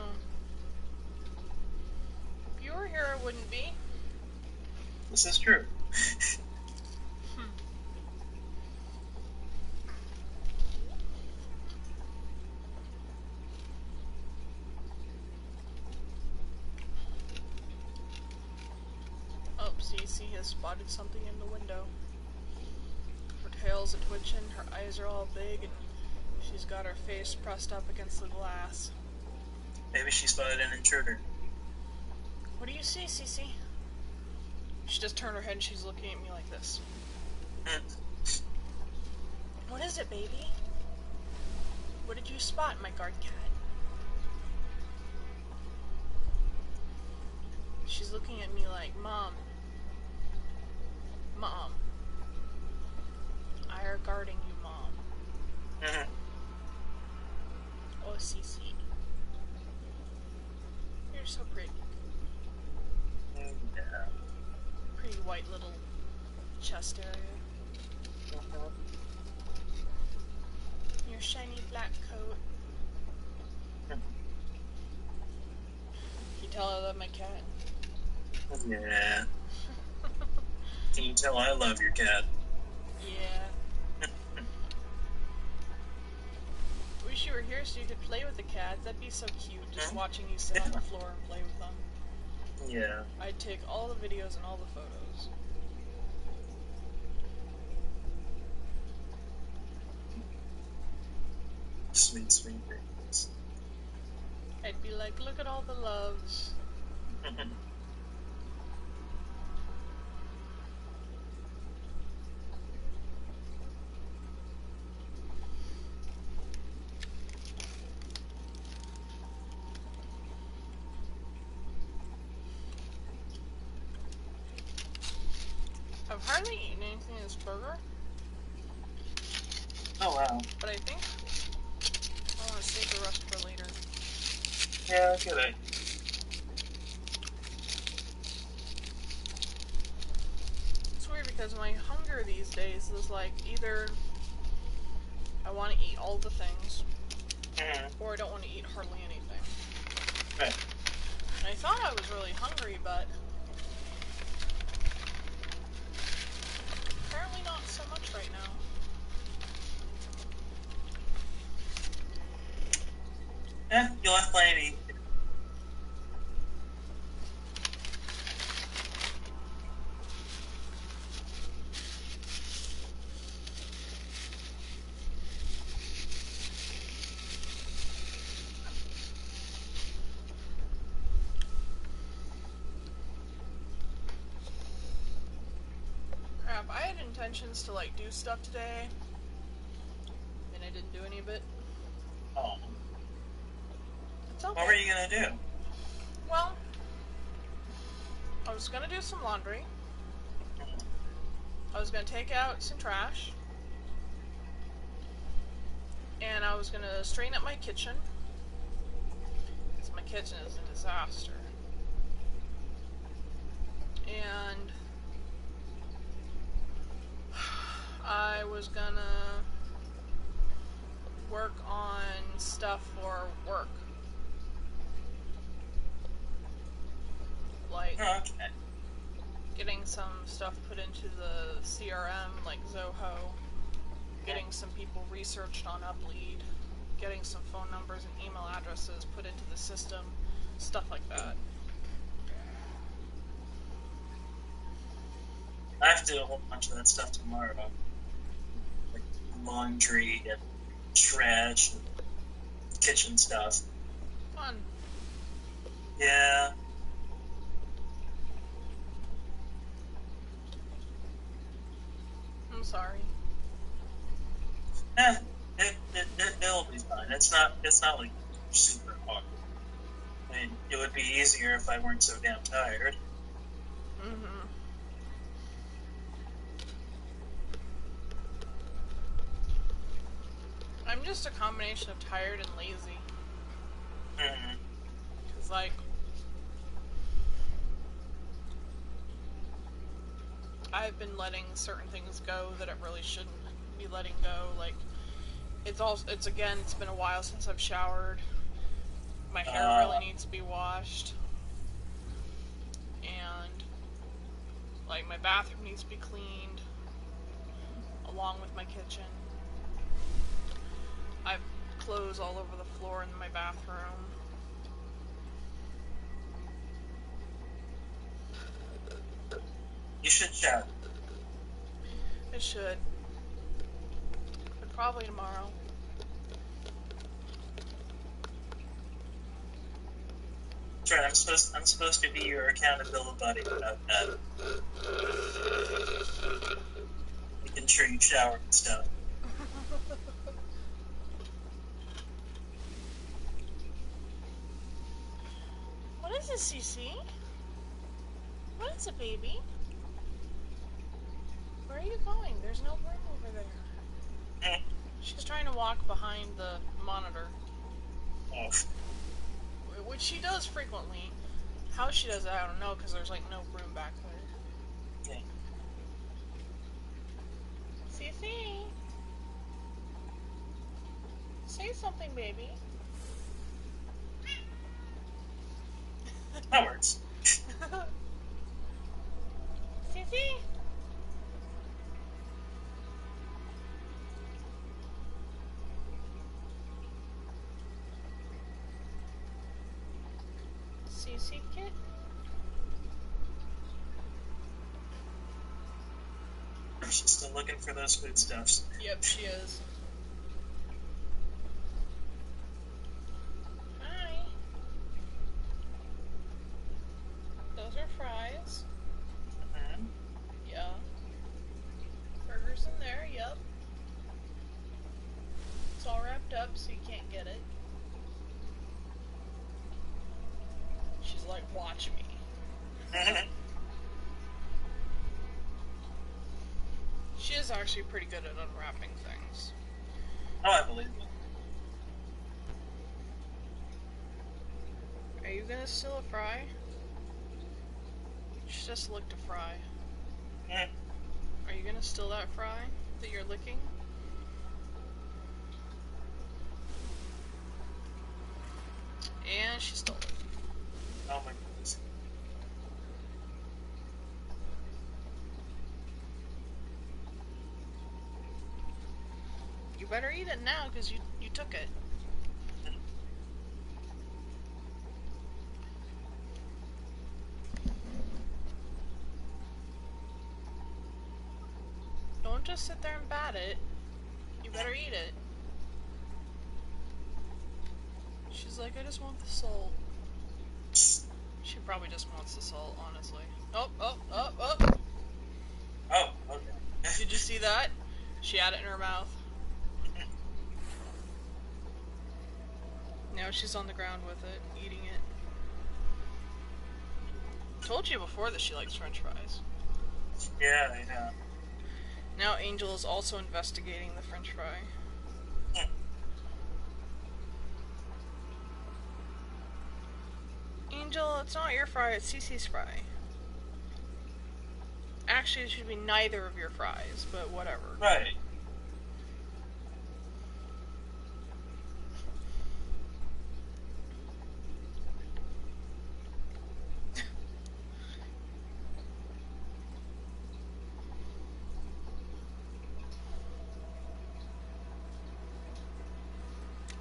If you were here, I wouldn't be. This is true. Oh, Cece has spotted something in the window. Her tail's a twitching, her eyes are all big, and she's got her face pressed up against the glass. Maybe she spotted an intruder. What do you see, Cece? She just turned her head and she's looking at me like this. What is it, baby? What did you spot, my guard cat? She's looking at me like, Mom. I are guarding you, Mom. Mhm. Oh, CC. You're so pretty. Yeah. Pretty white little chest area. Mhm. Your shiny black coat. Can you tell I love my cat? Yeah. Can you tell I love your cat? Yeah. Wish you were here so you could play with the cats. That'd be so cute, just watching you sit on the floor and play with them. Yeah. I'd take all the videos and all the photos. Sweet, sweet things. I'd be like, look at all the loves. I've hardly eaten anything in this burger. Oh wow. But I think I want to save the rest for later. Yeah, good idea. It's weird because my hunger these days is like either I want to eat all the things, or I don't want to eat hardly anything. Right. And I thought I was really hungry, but apparently not so much right now. You'll have plenty to eat. Crap, I had intentions to like do stuff today, and I didn't do any of it. Oh. It's okay. What were you gonna do? Well, I was gonna do some laundry. I was gonna take out some trash. And I was gonna straighten up my kitchen. Because my kitchen is a disaster. And I was gonna work on stuff for work. Like getting some stuff put into the CRM, like Zoho, getting some people researched on Uplead, getting some phone numbers and email addresses put into the system, stuff like that. I have to do a whole bunch of that stuff tomorrow. Like laundry and trash and kitchen stuff. Fun. Yeah. I'm sorry. It'll be fine. It's not like super hard. I mean, it would be easier if I weren't so damn tired. Mm-hmm. I'm just a combination of tired and lazy. Mm-hmm. 'Cause, like, I've been letting certain things go that it really shouldn't be letting go. Like, it's been a while since I've showered. My hair really needs to be washed. And, like, my bathroom needs to be cleaned. Along with my kitchen. I've clothes all over the floor in my bathroom. You should shower. I should. But probably tomorrow. That's right. I'm supposed to be your accountability buddy about that. Making sure you shower and stuff. What is this, CC? What is it, baby? Where are you going? There's no room over there. She's trying to walk behind the monitor. Oh. Which she does frequently. How she does that, I don't know, because there's like no room back there. Yeah. Cece? Say something, baby. That works. Cece? Cece kid? She's still looking for those foodstuffs. Yep, she is. Hi. Those are fries. Mm-hmm. Yeah. Burgers in there, yep. It's all wrapped up so you can't get it. She's like, watch me. She is actually pretty good at unwrapping things. Oh, I believe it. Are you gonna steal a fry? She just licked a fry. Mm. Are you gonna steal that fry that you're licking? And she stole it. Oh my goodness. You better eat it now, because you took it. Don't just sit there and bat it. You better eat it. She's like, I just want the salt. She probably just wants the salt, honestly. Oh, oh, oh, oh! Oh, okay. Did you see that? She had it in her mouth. Now she's on the ground with it, eating it. Told you before that she likes French fries. Yeah, I know. Now Angel is also investigating the French fry. Angel, it's not your fry, it's Cece's fry. Actually, it should be neither of your fries, but whatever. Right.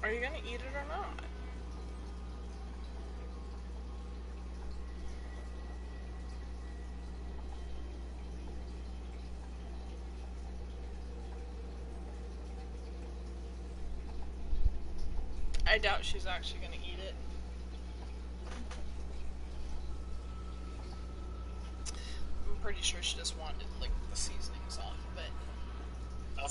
Are you gonna eat it or not? I doubt she's actually gonna eat it. I'm pretty sure she just wanted like the seasonings off of it. Oh.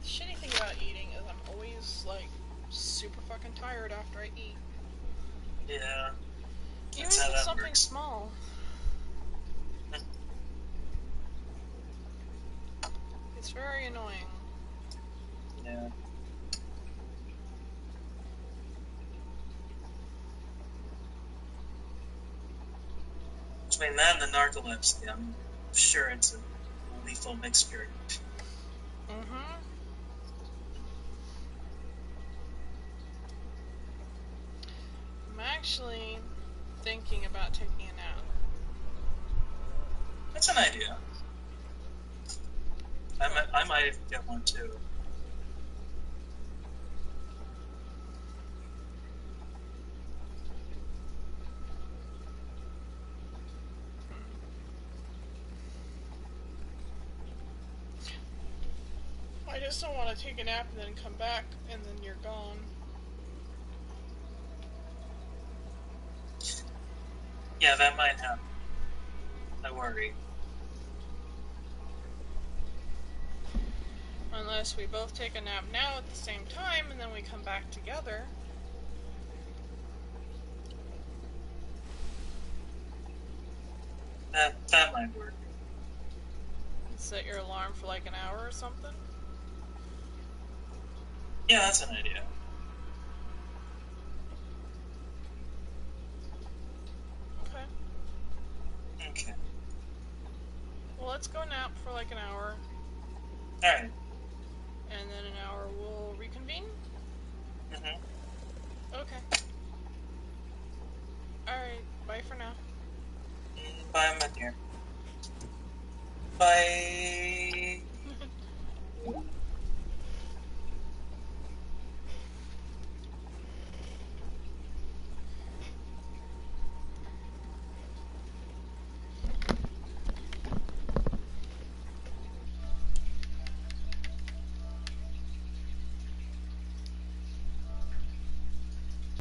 The shitty thing about eating is I'm always like super fucking tired after I eat. Yeah. Even That's if how it's that something works. small. It's very annoying. Yeah. Between that and the narcolepsy, I'm sure it's a lethal mixture. Mm-hmm. I'm actually thinking about taking a nap. That's an idea. I might even get one too. I just don't want to take a nap and then come back and then you're gone. Yeah, that might happen. I worry. Unless we both take a nap now at the same time, and then we come back together. That might work. Set your alarm for like an hour or something? Yeah, that's an idea. Okay. Okay. Well, let's go nap for like an hour. Alright. And then an hour we'll reconvene? Mm-hmm. Okay. Alright, bye for now. Bye, I'm in here. Bye.